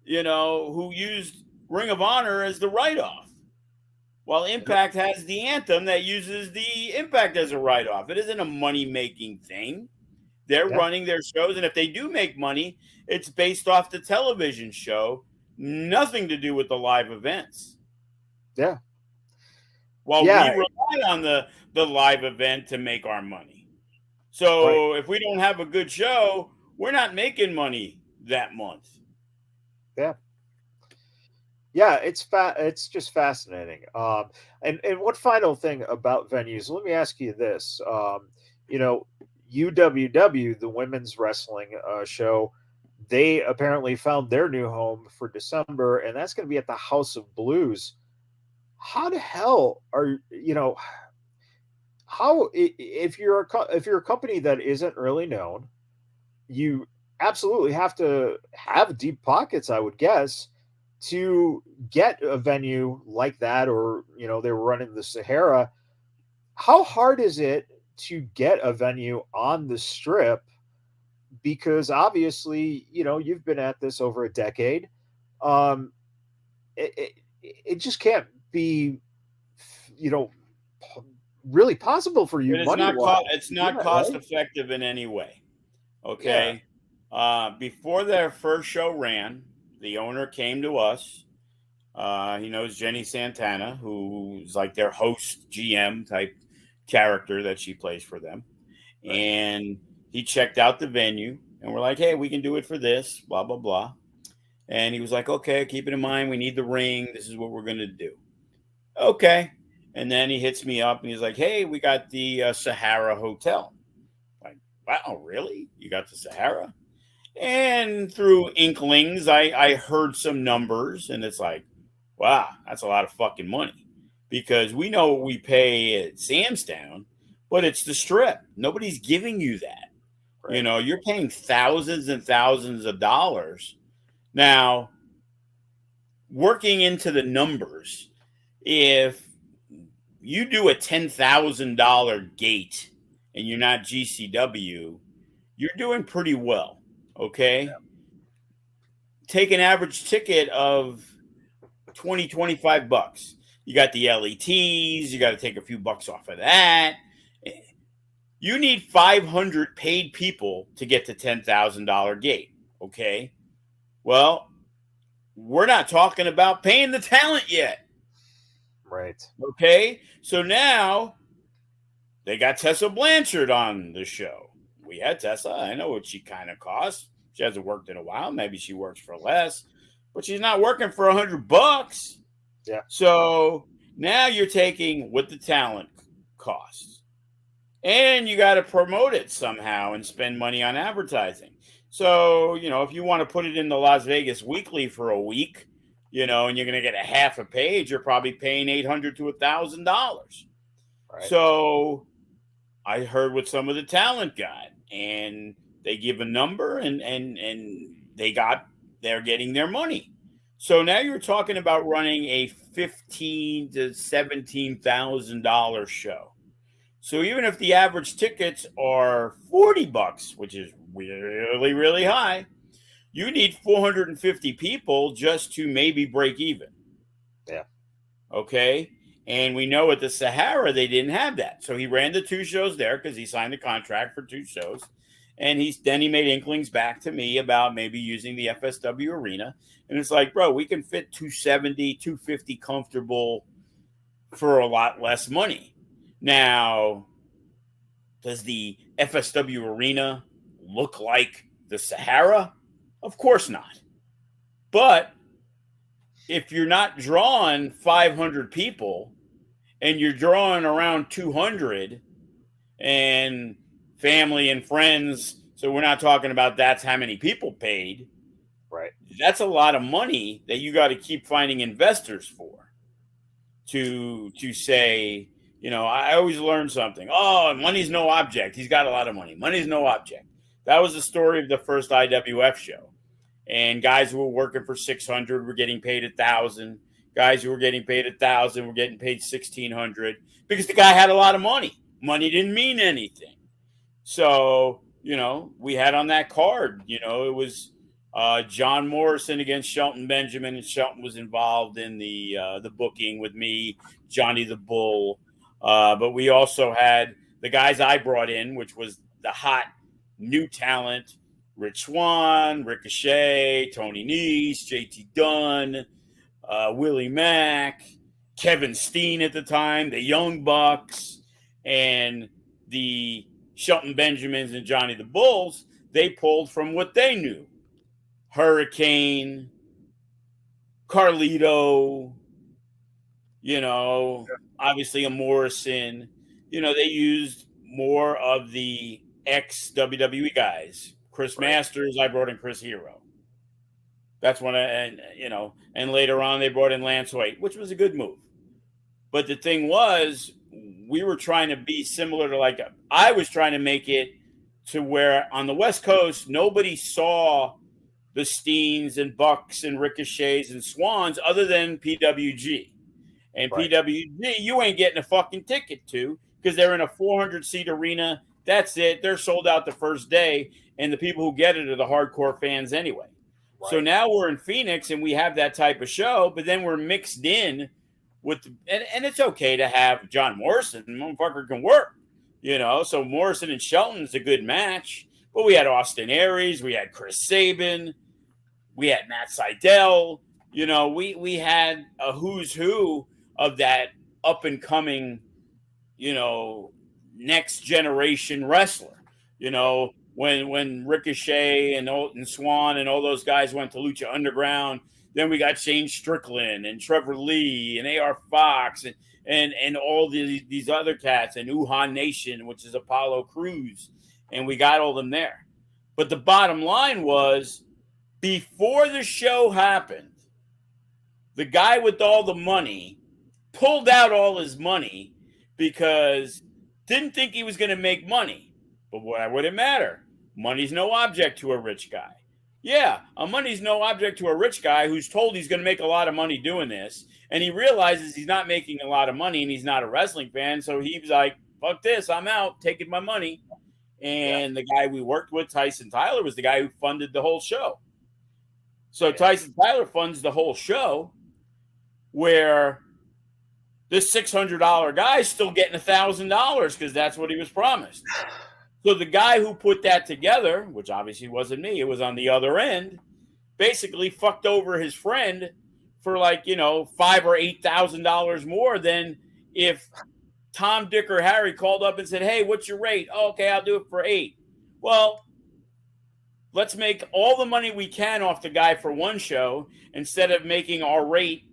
who used Ring of Honor as the write-off, while Impact has the Anthem that uses the Impact as a write-off. It isn't a money-making thing. They're running their shows, and if they do make money, it's based off the television show, nothing to do with the live events. Yeah. while we Yeah, rely on the live event to make our money. right. So if we don't have a good show, we're not making money that month. Yeah. Yeah, it's just fascinating. And one final thing about venues, let me ask you this. You know, UWW, the women's wrestling show, they apparently found their new home for December, and that's going to be at the House of Blues. How the hell are if you're if you're a company that isn't really known, you absolutely have to have deep pockets, I would guess, to get a venue like that, or they were running the Sahara. How hard is it to get a venue on the strip? Because obviously, you've been at this over a decade. Um, it just can't be, you know, really possible for you But money wise it's to do not that, cost right? effective in any way. Yeah, Okay. Before their first show ran, the owner came to us. He knows Jenny Santana, who's like their host GM type character that she plays for them. right. And he checked out the venue and we're like, hey, we can do it for this, blah, blah, blah. And he was like, okay, keep it in mind. We need the ring. This is what we're going to do. Okay. And then he hits me up and he's like, hey, we got the Sahara Hotel. Like, wow, really? You got the Sahara? And through inklings, I heard some numbers, and it's like, wow, that's a lot of fucking money. Because we know what we pay at Samstown, but it's the strip. Nobody's giving you that. Right. You're paying thousands and thousands of dollars. Now, working into the numbers, if you do a $10,000 gate and you're not GCW, you're doing pretty well. Okay. Take an average ticket of 20, 25 bucks. You got the LETs, you got to take a few bucks off of that. You need 500 paid people to get to $10,000 gate. Okay. Well, we're not talking about paying the talent yet. Right. Okay. So now they got Tessa Blanchard on the show. We had Tessa. I know what she kind of costs. She hasn't worked in a while. Maybe she works for less, but she's not working for $100. Yeah. So now you're taking what the talent costs, and you got to promote it somehow and spend money on advertising. So if you want to put it in the Las Vegas Weekly for a week, and you're going to get a half a page, you're probably paying $800 to $1,000. Right. So I heard what some of the talent got, and they give a number, and they're getting their money. So now you're talking about running a $15,000 to $17,000 show. So even if the average tickets are $40, which is really, really high, you need 450 people just to maybe break even. Yeah. Okay. And we know at the Sahara, they didn't have that. So he ran the 2 shows there because he signed a contract for 2 shows. And then he made inklings back to me about maybe using the FSW arena. And it's like, bro, we can fit 270, 250 comfortable for a lot less money. Now, does the FSW arena look like the Sahara? Of course not. But if you're not drawing 500 people and you're drawing around 200 and family and friends, so we're not talking about that's how many people paid. Right. That's a lot of money that you got to keep finding investors for. To say, I always learn something. Oh, money's no object. He's got a lot of money. Money's no object. That was the story of the first IWF show. And guys who were working for 600 were getting paid 1,000. Guys who were getting paid 1,000 were getting paid 1,600 because the guy had a lot of money. Money didn't mean anything. So, we had on that card, it was John Morrison against Shelton Benjamin, and Shelton was involved in the booking with me, Johnny the Bull. But we also had the guys I brought in, which was the hot new talent, Rich Swan, Ricochet, Tony Nese, JT Dunn, Willie Mack, Kevin Steen at the time, the Young Bucks, and the Shelton Benjamins and Johnny the Bulls, they pulled from what they knew. Hurricane, Carlito, obviously a Morrison. They used more of the ex-WWE guys. Chris Masters, I brought in Chris Hero. That's when and later on they brought in Lance White, which was a good move. But the thing was, we were trying to be similar to I was trying to make it to where on the West Coast, nobody saw the Steens and Bucks and Ricochets and Swans other than PWG. And right. PWG, you ain't getting a fucking ticket to because they're in a 400-seat arena. That's it. They're sold out the first day. And the people who get it are the hardcore fans anyway. Right. So now we're in Phoenix and we have that type of show, but then we're mixed in with and it's okay to have John Morrison. Motherfucker can work, So Morrison and Shelton's a good match. But we had Austin Aries, we had Chris Sabin, we had Matt Sydal. We had a who's who of that up and coming, next generation wrestler. When Ricochet and Swan and all those guys went to Lucha Underground, then we got Shane Strickland and Trevor Lee and AR Fox and all these other cats and Wuhan Nation, which is Apollo Crews. And we got all them there. But the bottom line was, before the show happened, the guy with all the money pulled out all his money because didn't think he was going to make money. But why would it matter? Money's no object to a rich guy. Yeah, money's no object to a rich guy who's told he's going to make a lot of money doing this. And he realizes he's not making a lot of money and he's not a wrestling fan. So he's like, fuck this, I'm out, taking my money. And the guy we worked with, Tyson Tyler, was the guy who funded the whole show. So Tyson Tyler funds the whole show where this $600 guy is still getting $1,000 because that's what he was promised. So the guy who put that together, which obviously wasn't me, it was on the other end, basically fucked over his friend for $5,000 or $8,000 more than if Tom, Dick, or Harry called up and said, hey, what's your rate? Oh, okay, I'll do it for $8. Well, let's make all the money we can off the guy for one show instead of making our rate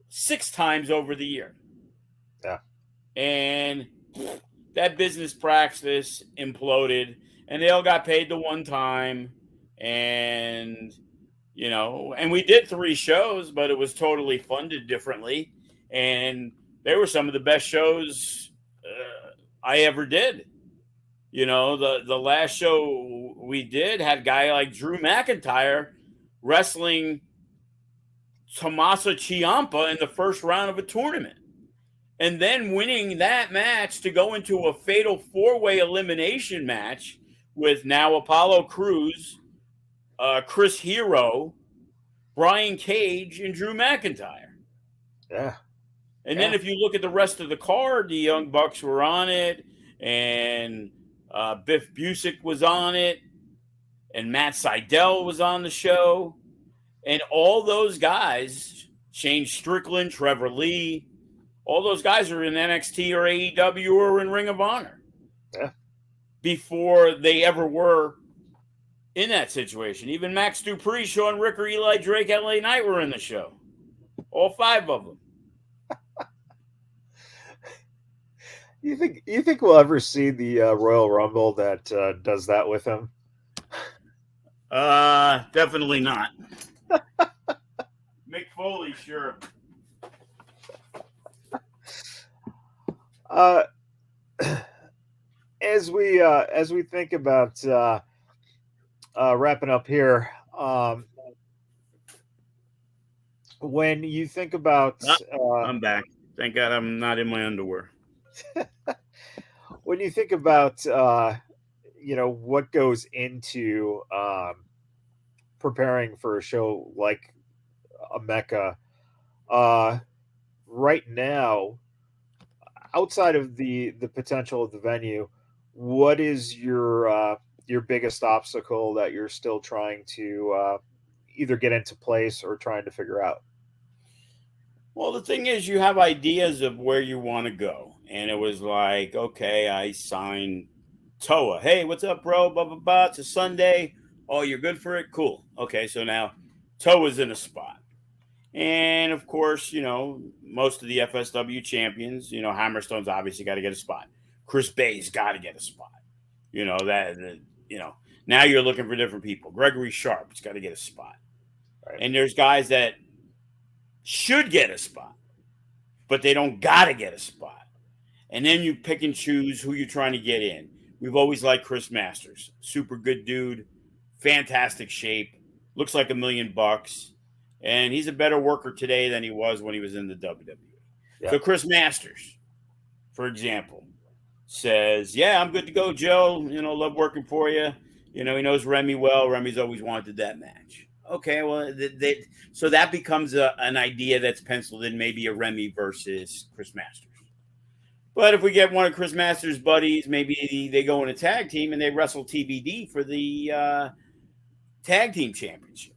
6 times over the year. Yeah. And that business practice imploded and they all got paid the one time. And, and we did 3 shows, but it was totally funded differently. And they were some of the best shows I ever did. The last show we did had a guy like Drew McIntyre wrestling Tommaso Ciampa in the first round of a tournament. And then winning that match to go into a fatal 4-way elimination match with now Apollo Crews, Chris Hero, Brian Cage, and Drew McIntyre. Yeah. And then if you look at the rest of the card, the Young Bucks were on it, and Biff Busick was on it, and Matt Sydal was on the show. And all those guys, Shane Strickland, Trevor Lee, all those guys are in NXT or AEW or in Ring of Honor. Yeah. Before they ever were in that situation. Even Max Dupree, Sean Ricker, Eli Drake, LA Knight were in the show. All 5 of them. You think we'll ever see the Royal Rumble that does that with him? Definitely not. Mick Foley, sure. As we think about wrapping up here, when you think about, I'm back. Thank God I'm not in my underwear. When you think about, what goes into preparing for a show like a MECCA, right now, outside of the potential of the venue, what is your biggest obstacle that you're still trying to either get into place or trying to figure out? Well, the thing is, you have ideas of where you want to go. And it was like, okay, I signed Toa. Hey, what's up, bro? Blah, blah, blah. It's a Sunday. Oh, you're good for it? Cool. Okay, so now Toa's in a spot. And of course, most of the FSW champions, Hammerstone's obviously got to get a spot. Chris Bay's got to get a spot. Now you're looking for different people. Gregory Sharp's got to get a spot. Right. And there's guys that should get a spot, but they don't got to get a spot. And then you pick and choose who you're trying to get in. We've always liked Chris Masters. Super good dude, fantastic shape, looks like $1 million. And he's a better worker today than he was when he was in the WWE. Yep. So Chris Masters, for example, says, yeah, I'm good to go, Joe. Love working for you. He knows Remy well. Remy's always wanted that match. Okay, well, so that becomes an idea that's penciled in, maybe a Remy versus Chris Masters. But if we get one of Chris Masters' buddies, maybe they go in a tag team and they wrestle TBD for the tag team championship.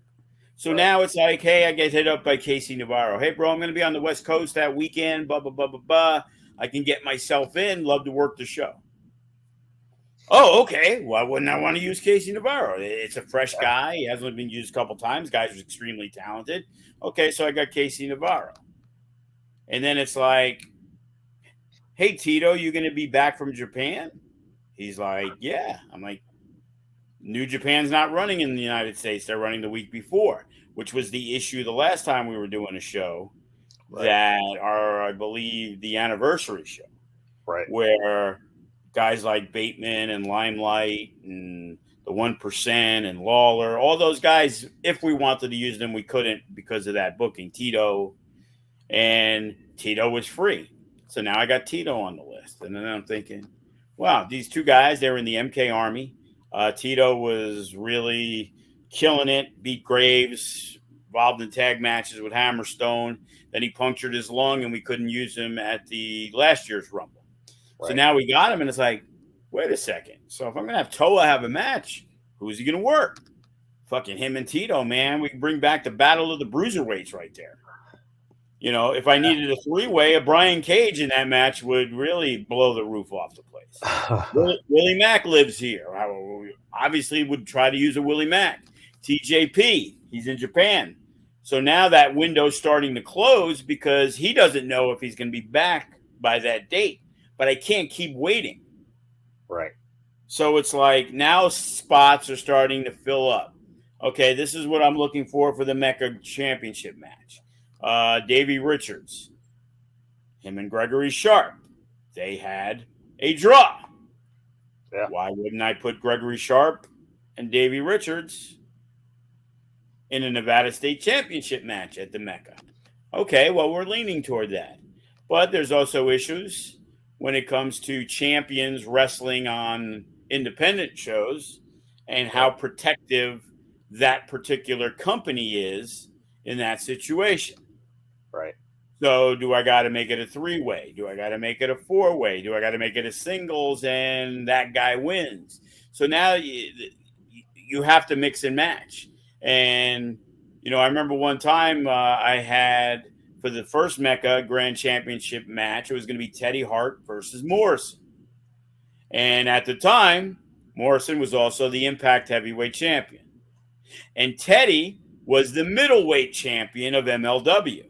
So now it's like, hey, I get hit up by Casey Navarro. Hey, bro, I'm going to be on the West Coast that weekend, blah, blah, blah, blah, blah. I can get myself in. Love to work the show. Oh, okay. Why wouldn't I want to use Casey Navarro? It's a fresh guy. He hasn't been used a couple times. Guy's extremely talented. Okay, so I got Casey Navarro. And then it's like, hey, Tito, you going to be back from Japan? He's like, yeah. I'm like, New Japan's not running in the United States. They're running the week before, which was the issue the last time we were doing a show that are, I believe, the anniversary show. Right. Where guys like Bateman and Limelight and the 1% and Lawler, all those guys, if we wanted to use them, we couldn't because of that booking. Tito was free. So now I got Tito on the list. And then I'm thinking, wow, these two guys, they were in the MK Army. Tito was really killing it, beat Graves, involved in tag matches with Hammerstone. Then he punctured his lung and we couldn't use him at the last year's Rumble. Right. So now we got him and it's like, wait a second. So if I'm going to have Toa have a match, who's he going to work? Fucking him and Tito, man. We can bring back the battle of the bruiserweights right there. If I needed a three-way, a Brian Cage in that match would really blow the roof off the place. Willie Mack lives here. I obviously would try to use a Willie Mack. TJP, he's in Japan. So now that window's starting to close because he doesn't know if he's going to be back by that date. But I can't keep waiting. Right. So it's like now spots are starting to fill up. Okay, this is what I'm looking for the MECCA championship match. Davey Richards, him and Gregory Sharp, they had a draw. Yeah. Why wouldn't I put Gregory Sharp and Davey Richards in a Nevada State Championship match at the MECCA? Okay, well, we're leaning toward that. But there's also issues when it comes to champions wrestling on independent shows and how protective that particular company is in that situation. Right. So do I got to make it a three-way? Do I got to make it a four-way? Do I got to make it a singles and that guy wins? So now you have to mix and match. And, I remember one time I had, for the first MECCA Grand Championship match, it was going to be Teddy Hart versus Morrison. And at the time, Morrison was also the Impact Heavyweight Champion. And Teddy was the middleweight champion of MLW.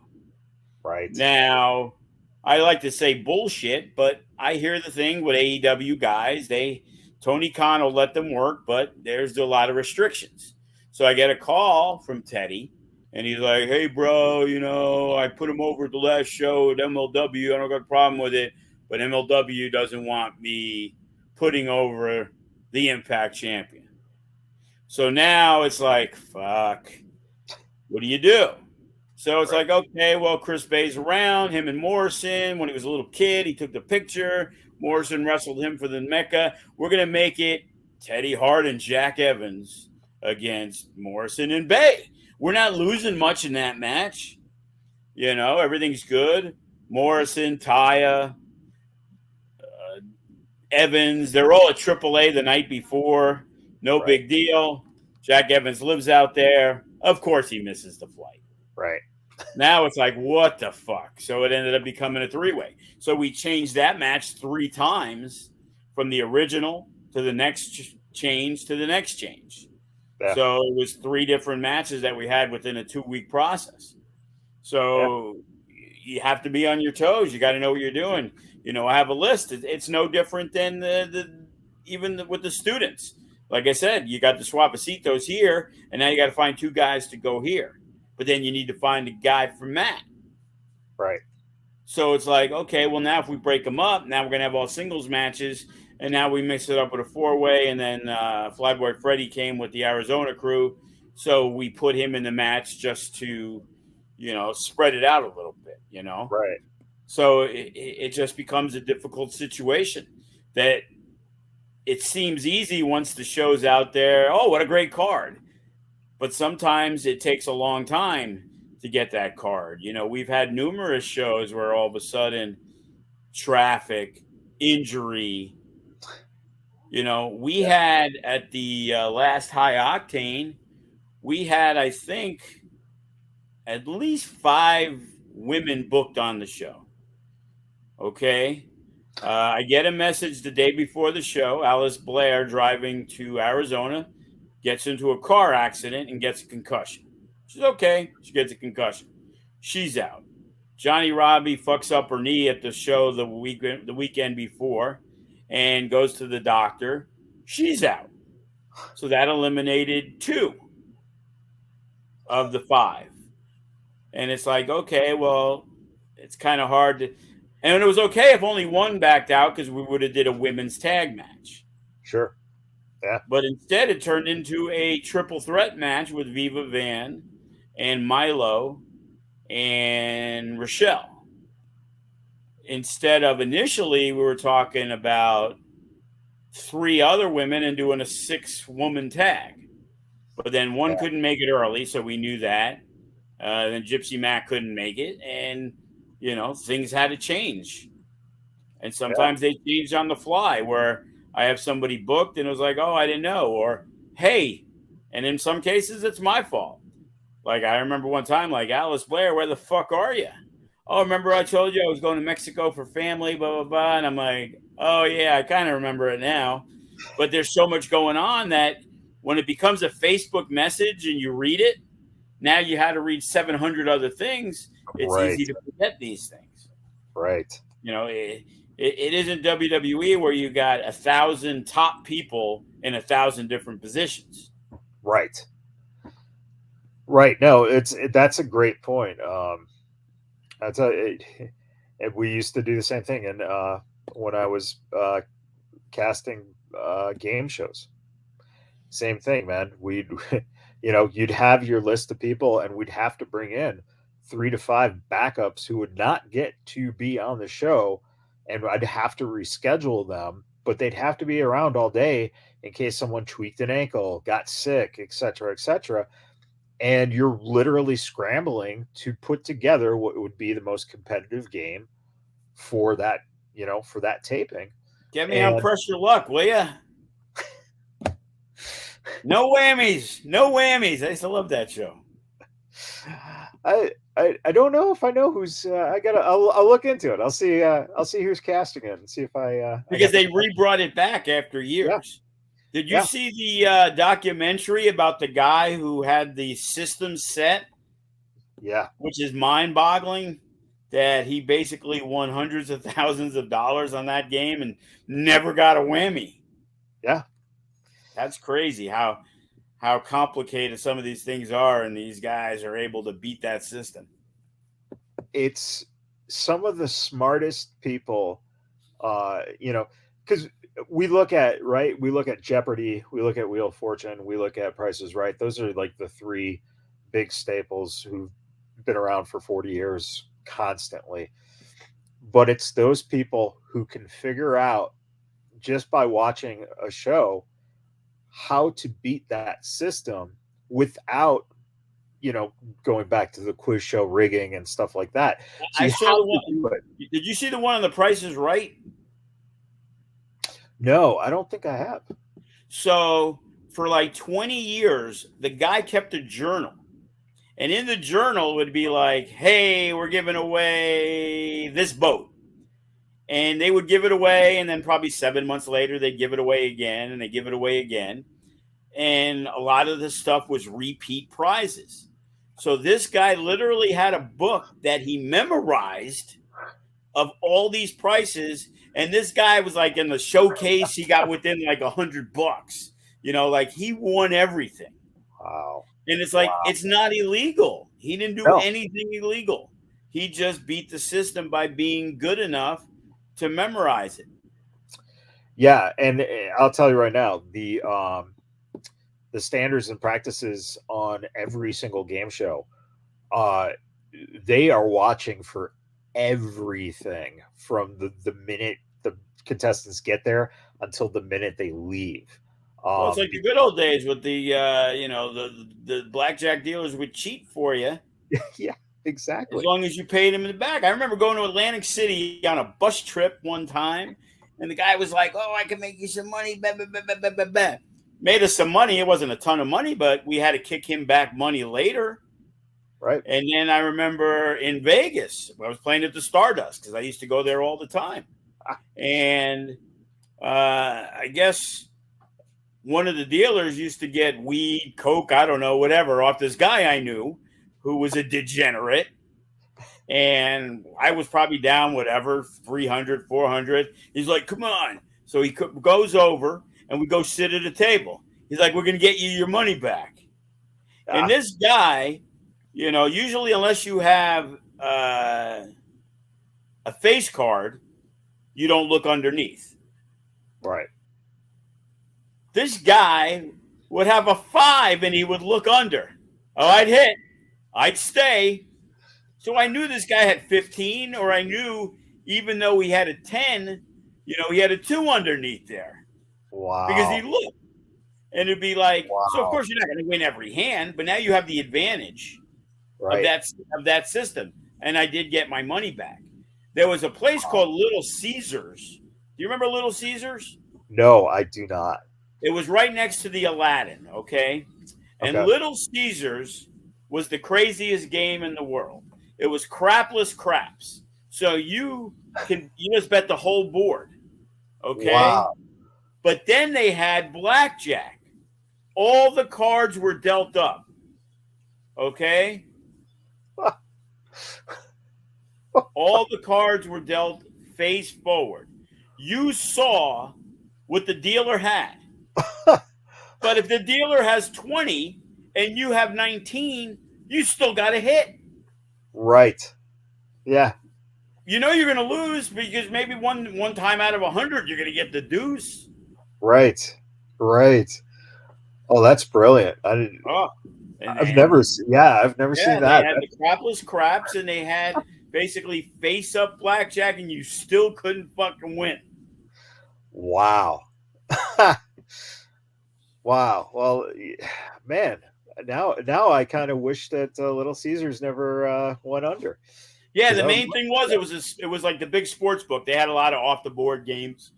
Right. Now, I like to say bullshit, but I hear the thing with AEW guys. Tony Khan will let them work, but there's a lot of restrictions. So I get a call from Teddy, and he's like, hey, bro, I put him over at the last show at MLW. I don't got a problem with it, but MLW doesn't want me putting over the Impact champion. So now it's like, fuck, what do you do? So it's like, okay, well, Chris Bay's around, him and Morrison. When he was a little kid, he took the picture. Morrison wrestled him for the MECCA. We're going to make it Teddy Hart and Jack Evans against Morrison and Bay. We're not losing much in that match. Everything's good. Morrison, Taya, Evans, they're all at AAA the night before. No big deal. Jack Evans lives out there. Of course he misses the flight. Right. Now it's like, what the fuck? So it ended up becoming a three-way. So we changed that match 3 times from the original to the next change to the next change. Yeah. So it was 3 different matches that we had within a 2-week process. Yeah. So you have to be on your toes. You got to know what you're doing. I have a list. It's no different than even with the students. Like I said, you got the Suavecitos here, and now you got to find 2 guys to go here. But then you need to find a guy for Matt. Right. So it's like, okay, well, now if we break them up, now we're going to have all singles matches. And now we mix it up with a 4-way. And then Flyboy Freddy came with the Arizona crew. So we put him in the match just to, spread it out a little bit, Right. So it just becomes a difficult situation that it seems easy once the show's out there. Oh, what a great card. But sometimes it takes a long time to get that card. We've had numerous shows where all of a sudden traffic, injury. We had at the last High Octane, we had, I think, at least 5 women booked on the show. Okay. I get a message the day before the show. Alice Blair, driving to Arizona, gets into a car accident and gets a concussion. She's okay. She gets a concussion. She's out. Johnny Robbie fucks up her knee at the show the weekend before and goes to the doctor. She's out. So that eliminated 2 of the 5. And it's like, okay, well, it's kind of hard to. And it was okay if only 1 backed out because we would have did a women's tag match. Sure. Yeah. But instead, it turned into a triple threat match with Viva Van and Milo and Rochelle. Instead of initially, we were talking about 3 other women and doing a 6-woman tag. But then 1 couldn't make it early, so we knew that. Then Gypsy Mac couldn't make it, and things had to change. And sometimes they changed on the fly, where I have somebody booked and it was like, oh, I didn't know, or hey, and in some cases it's my fault. Like I remember one time, like, Alice Blair, where the fuck are you? Oh, remember I told you I was going to Mexico for family, blah, blah, blah. And I'm like, oh yeah, I kind of remember it now. But there's so much going on that when it becomes a Facebook message and you read it, now you had to read 700 other things. It's easy to forget these things. Right. It isn't WWE where you got 1,000 top people in 1,000 different positions. Right. Right. No, that's a great point. We used to do the same thing, and when I was casting game shows, same thing, man. You'd have your list of people, and we'd have to bring in 3 to 5 backups who would not get to be on the show, and I'd have to reschedule them, but they'd have to be around all day in case someone tweaked an ankle, got sick, etc., etc. And you're literally scrambling to put together what would be the most competitive game for that, for that taping. Get me on Pressure Luck, will you? No whammies. No whammies. I used to love that show. I don't know if I know who's I'll look into it. I'll see who's casting it and see if because they re-brought it back after years. Yeah. Did you see the documentary about the guy who had the system set? Yeah. Which is mind-boggling that he basically won hundreds of thousands of dollars on that game and never got a whammy. Yeah. That's crazy how complicated some of these things are, and these guys are able to beat that system. It's some of the smartest people, because we look at Jeopardy, we look at Wheel of Fortune, we look at Price is Right. Those are like the 3 big staples who've been around for 40 years constantly. But it's those people who can figure out, just by watching a show, how to beat that system without, going back to the quiz show rigging and stuff like that. So I saw the one. Did you see the one on The Price is Right? No, I don't think I have. So for like 20 years, the guy kept a journal, And in the journal would be like, hey, we're giving away this boat. And they would give it away, and then probably 7 months later, they'd give it away again, and they give it away again. And a lot of the stuff was repeat prizes. So this guy literally had a book that he memorized of all these prices. And this guy was like in the showcase, he got within like $100. Like he won everything. Wow. And it's like, it's not illegal. He didn't do anything illegal. He just beat the system by being good enough to memorize it. Yeah, and I'll tell you right now, the standards and practices on every single game show, they are watching for everything from the minute the contestants get there until the minute they leave. Well, it's like the good old days with the the blackjack dealers would cheat for you. Yeah, exactly. As long as you paid them in the back. I remember going to Atlantic City on a bus trip one time, and the guy was like, "Oh, I can make you some money." Made us some money. It wasn't a ton of money, but we had to kick him back money later. Right. And then I remember in Vegas, I was playing at the Stardust because I used to go there all the time. And I guess one of the dealers used to get weed, coke, I don't know, whatever, off this guy I knew who was a degenerate. And I was probably down, whatever, 300, 400. He's like, come on. So he goes over and we go sit at a table. He's like, we're going to get you your money back. And this guy, usually unless you have a face card, you don't look underneath. Right. This guy would have a 5 and he would look under. Oh, I'd hit. I'd stay. So I knew this guy had 15, or I knew even though he had a 10, he had a 2 underneath there. Wow. Because he looked. And it'd be like, so of course you're not going to win every hand, but now you have the advantage of that system. And I did get my money back. There was a place called Little Caesars. Do you remember Little Caesars? No, I do not. It was right next to the Aladdin, okay? And Little Caesars was the craziest game in the world. It was crapless craps. So you just bet the whole board, okay? Wow. But then they had blackjack. All the cards were dealt up, okay? All the cards were dealt face forward. You saw what the dealer had. But if the dealer has 20 and you have 19, you still got to hit. Right. Yeah. You're going to lose because maybe one time out of 100 you're going to get the deuce. Right. Right. Oh, that's brilliant. I've never seen that. They had the crapless craps, and they had basically face up blackjack, and you still couldn't fucking win. Wow. Wow. Well, man, now I kind of wish that Little Caesars never went under. Yeah, the main thing was it was like the big sports book. They had a lot of off the board games,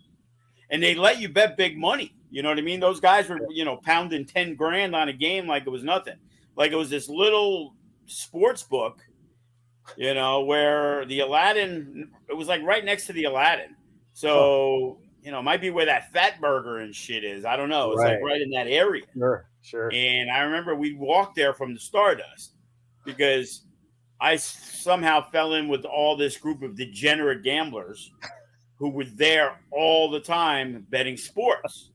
and they let you bet big money. You know what I mean? Those guys were pounding 10 grand on a game like it was nothing. Like it was this little sports book, where the Aladdin, it was like right next to the Aladdin. So, it might be where that Fat Burger and shit is. I don't know. It's like right in that area. Sure. And I remember we walked there from the Stardust because I somehow fell in with all this group of degenerate gamblers who were there all the time betting sports.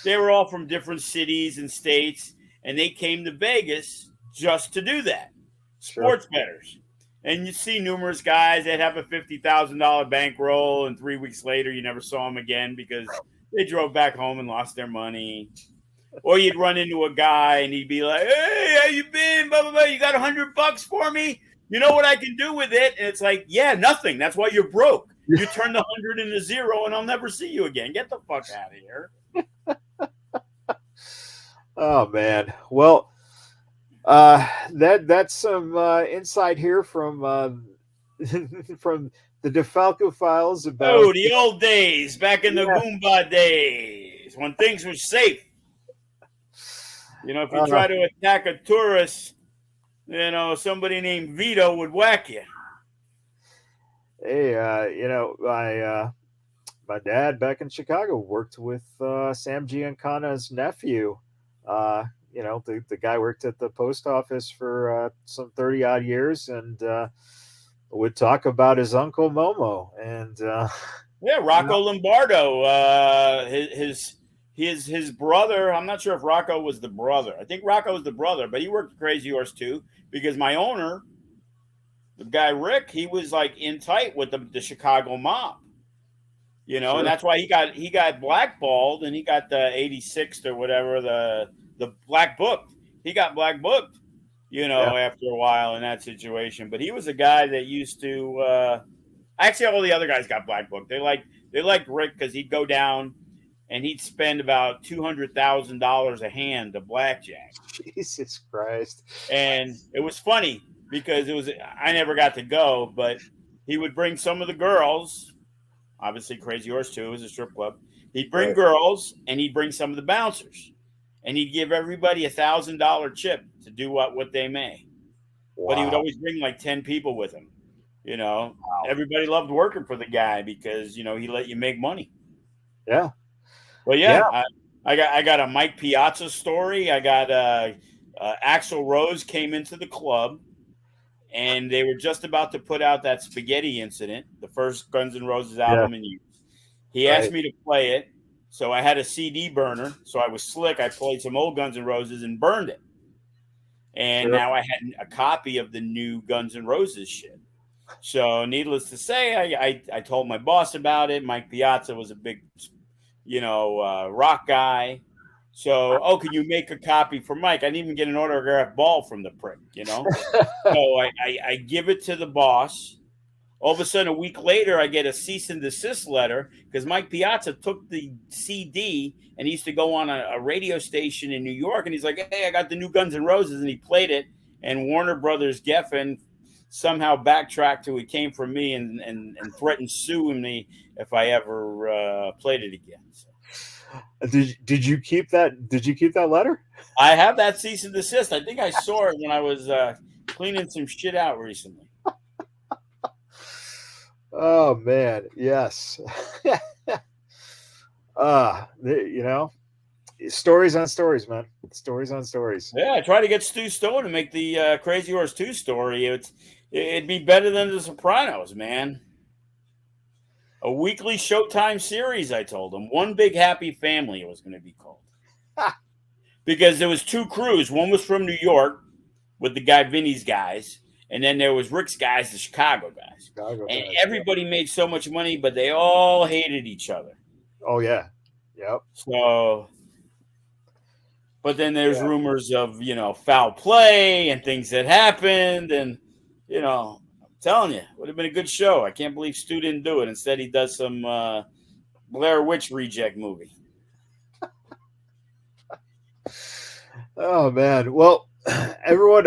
They were all from different cities and states, and they came to Vegas just to do that. Sports bettors. And you see numerous guys that have a $50,000 bankroll, and 3 weeks later you never saw them again because they drove back home and lost their money. Or you'd run into a guy and he'd be like, hey, how you been? Blah, blah, blah. You got $100 for me? You know what I can do with it? And it's like, yeah, nothing. That's why you're broke. You turn the 100 into 0 and I'll never see you again. Get the fuck out of here. Oh, man. Well, that's some insight here from from the DeFalco Files about the old days, back in the Goomba days when things were safe. If you try to attack a tourist somebody named Vito would whack you. Hey, my dad back in Chicago worked with Sam Giancana's nephew. The guy worked at the post office for some 30 odd years and would talk about his uncle Momo. And yeah, Rocco Lombardo, his brother. I'm not sure if Rocco was the brother. I think Rocco was the brother, but he worked at Crazy Horse too, because my owner, the guy Rick, he was like in tight with the Chicago mob. Sure. And that's why he got blackballed, and he got the 86th or whatever, the black booked. He got black booked, after a while in that situation. But he was a guy that used to actually all the other guys got black booked. They liked Rick because he'd go down and he'd spend about $200,000 a hand to blackjack. Jesus Christ. And it was funny because I never got to go, but he would bring some of the girls. Obviously, Crazy Horse 2 is a strip club. He'd bring girls, and he'd bring some of the bouncers. And he'd give everybody $1,000 chip to do what they may. Wow. But he would always bring like 10 people with him. Wow. Everybody loved working for the guy because, he let you make money. Yeah. Well, yeah. I got a Mike Piazza story. I got Axl Rose came into the club. And they were just about to put out that Spaghetti Incident, the first Guns N' Roses album in use. He asked me to play it, so I had a CD burner. So I was slick. I played some old Guns N' Roses and burned it. And now I had a copy of the new Guns N' Roses shit. So needless to say, I told my boss about it. Mike Piazza was a big, rock guy. So, can you make a copy for Mike? I didn't even get an autographed ball from the prick, So I give it to the boss. All of a sudden, a week later, I get a cease and desist letter because Mike Piazza took the CD and he used to go on a radio station in New York. And he's like, hey, I got the new Guns N' Roses. And he played it. And Warner Brothers Geffen somehow backtracked to it came from me and threatened suing me if I ever played it again. So. Did you keep that? Did you keep that letter? I have that cease and desist. I think I saw it when I was cleaning some shit out recently. Oh man, yes. Stories on stories, man. Stories on stories. Yeah, I tried to get Stu Stone to make the Crazy Horse 2 story. It'd be better than The Sopranos, man. A weekly Showtime series, I told him. One Big Happy Family it was going to be called. Because there was two crews. One was from New York with the guy Vinny's guys. And then there was Rick's guys, the Chicago guys. Everybody made so much money, but they all hated each other. Oh, yeah. Yep. So, but then there's rumors of, foul play and things that happened. And, I'm telling you, it would have been a good show. I can't believe Stu didn't do it. Instead, he does some Blair Witch reject movie. Oh, man. Well, everyone,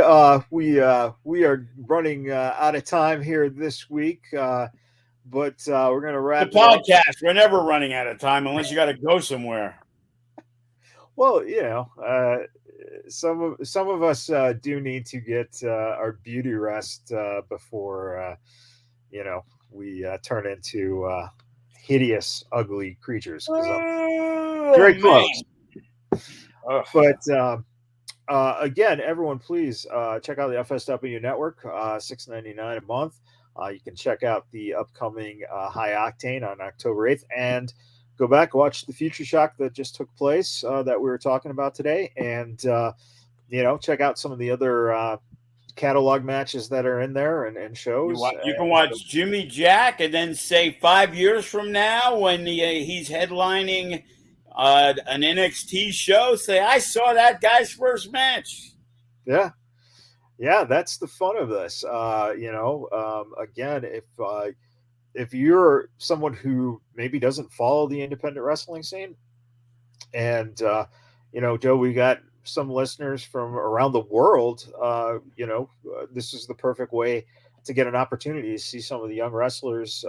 we are running out of time here this week, but we're going to wrap the podcast. We're never running out of time unless you got to go somewhere. Well, some of us do need to get our beauty rest before we turn into hideous, ugly creatures. Very close. But again, everyone, please check out the FSW Network, $6.99 a month. You can check out the upcoming High Octane on October 8th and go back, watch the Future Shock that just took place that we were talking about today. And, check out some of the other catalog matches that are in there and shows. You can watch Jimmy Jack and then say 5 years from now when he's headlining an NXT show, say, I saw that guy's first match. Yeah, that's the fun of this. Again, if you're someone who maybe doesn't follow the independent wrestling scene, and Joe, we got some listeners from around the world. This is the perfect way to get an opportunity to see some of the young wrestlers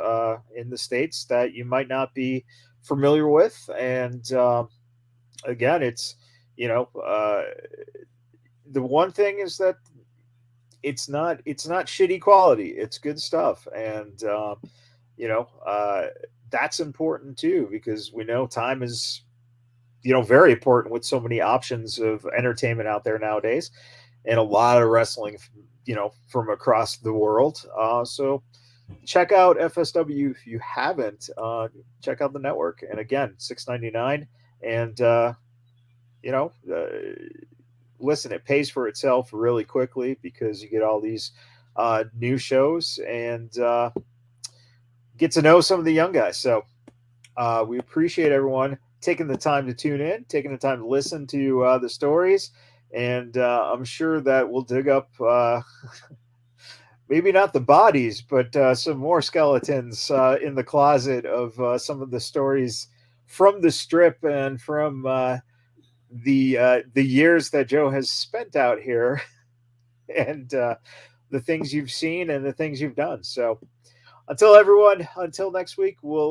in the States that you might not be familiar with. And again, it's the one thing is that it's not shitty quality. It's good stuff, and that's important too, because we know time is very important with so many options of entertainment out there nowadays, and a lot of wrestling from across the world. So check out FSW if you haven't. Check out the network, and again, $6.99, and listen, it pays for itself really quickly because you get all these new shows and get to know some of the young guys. So we appreciate everyone taking the time to tune in, taking the time to listen to the stories, and I'm sure that we'll dig up maybe not the bodies, but some more skeletons in the closet of some of the stories from the strip and from the years that Joe has spent out here, and the things you've seen and the things you've done. So until next week, we'll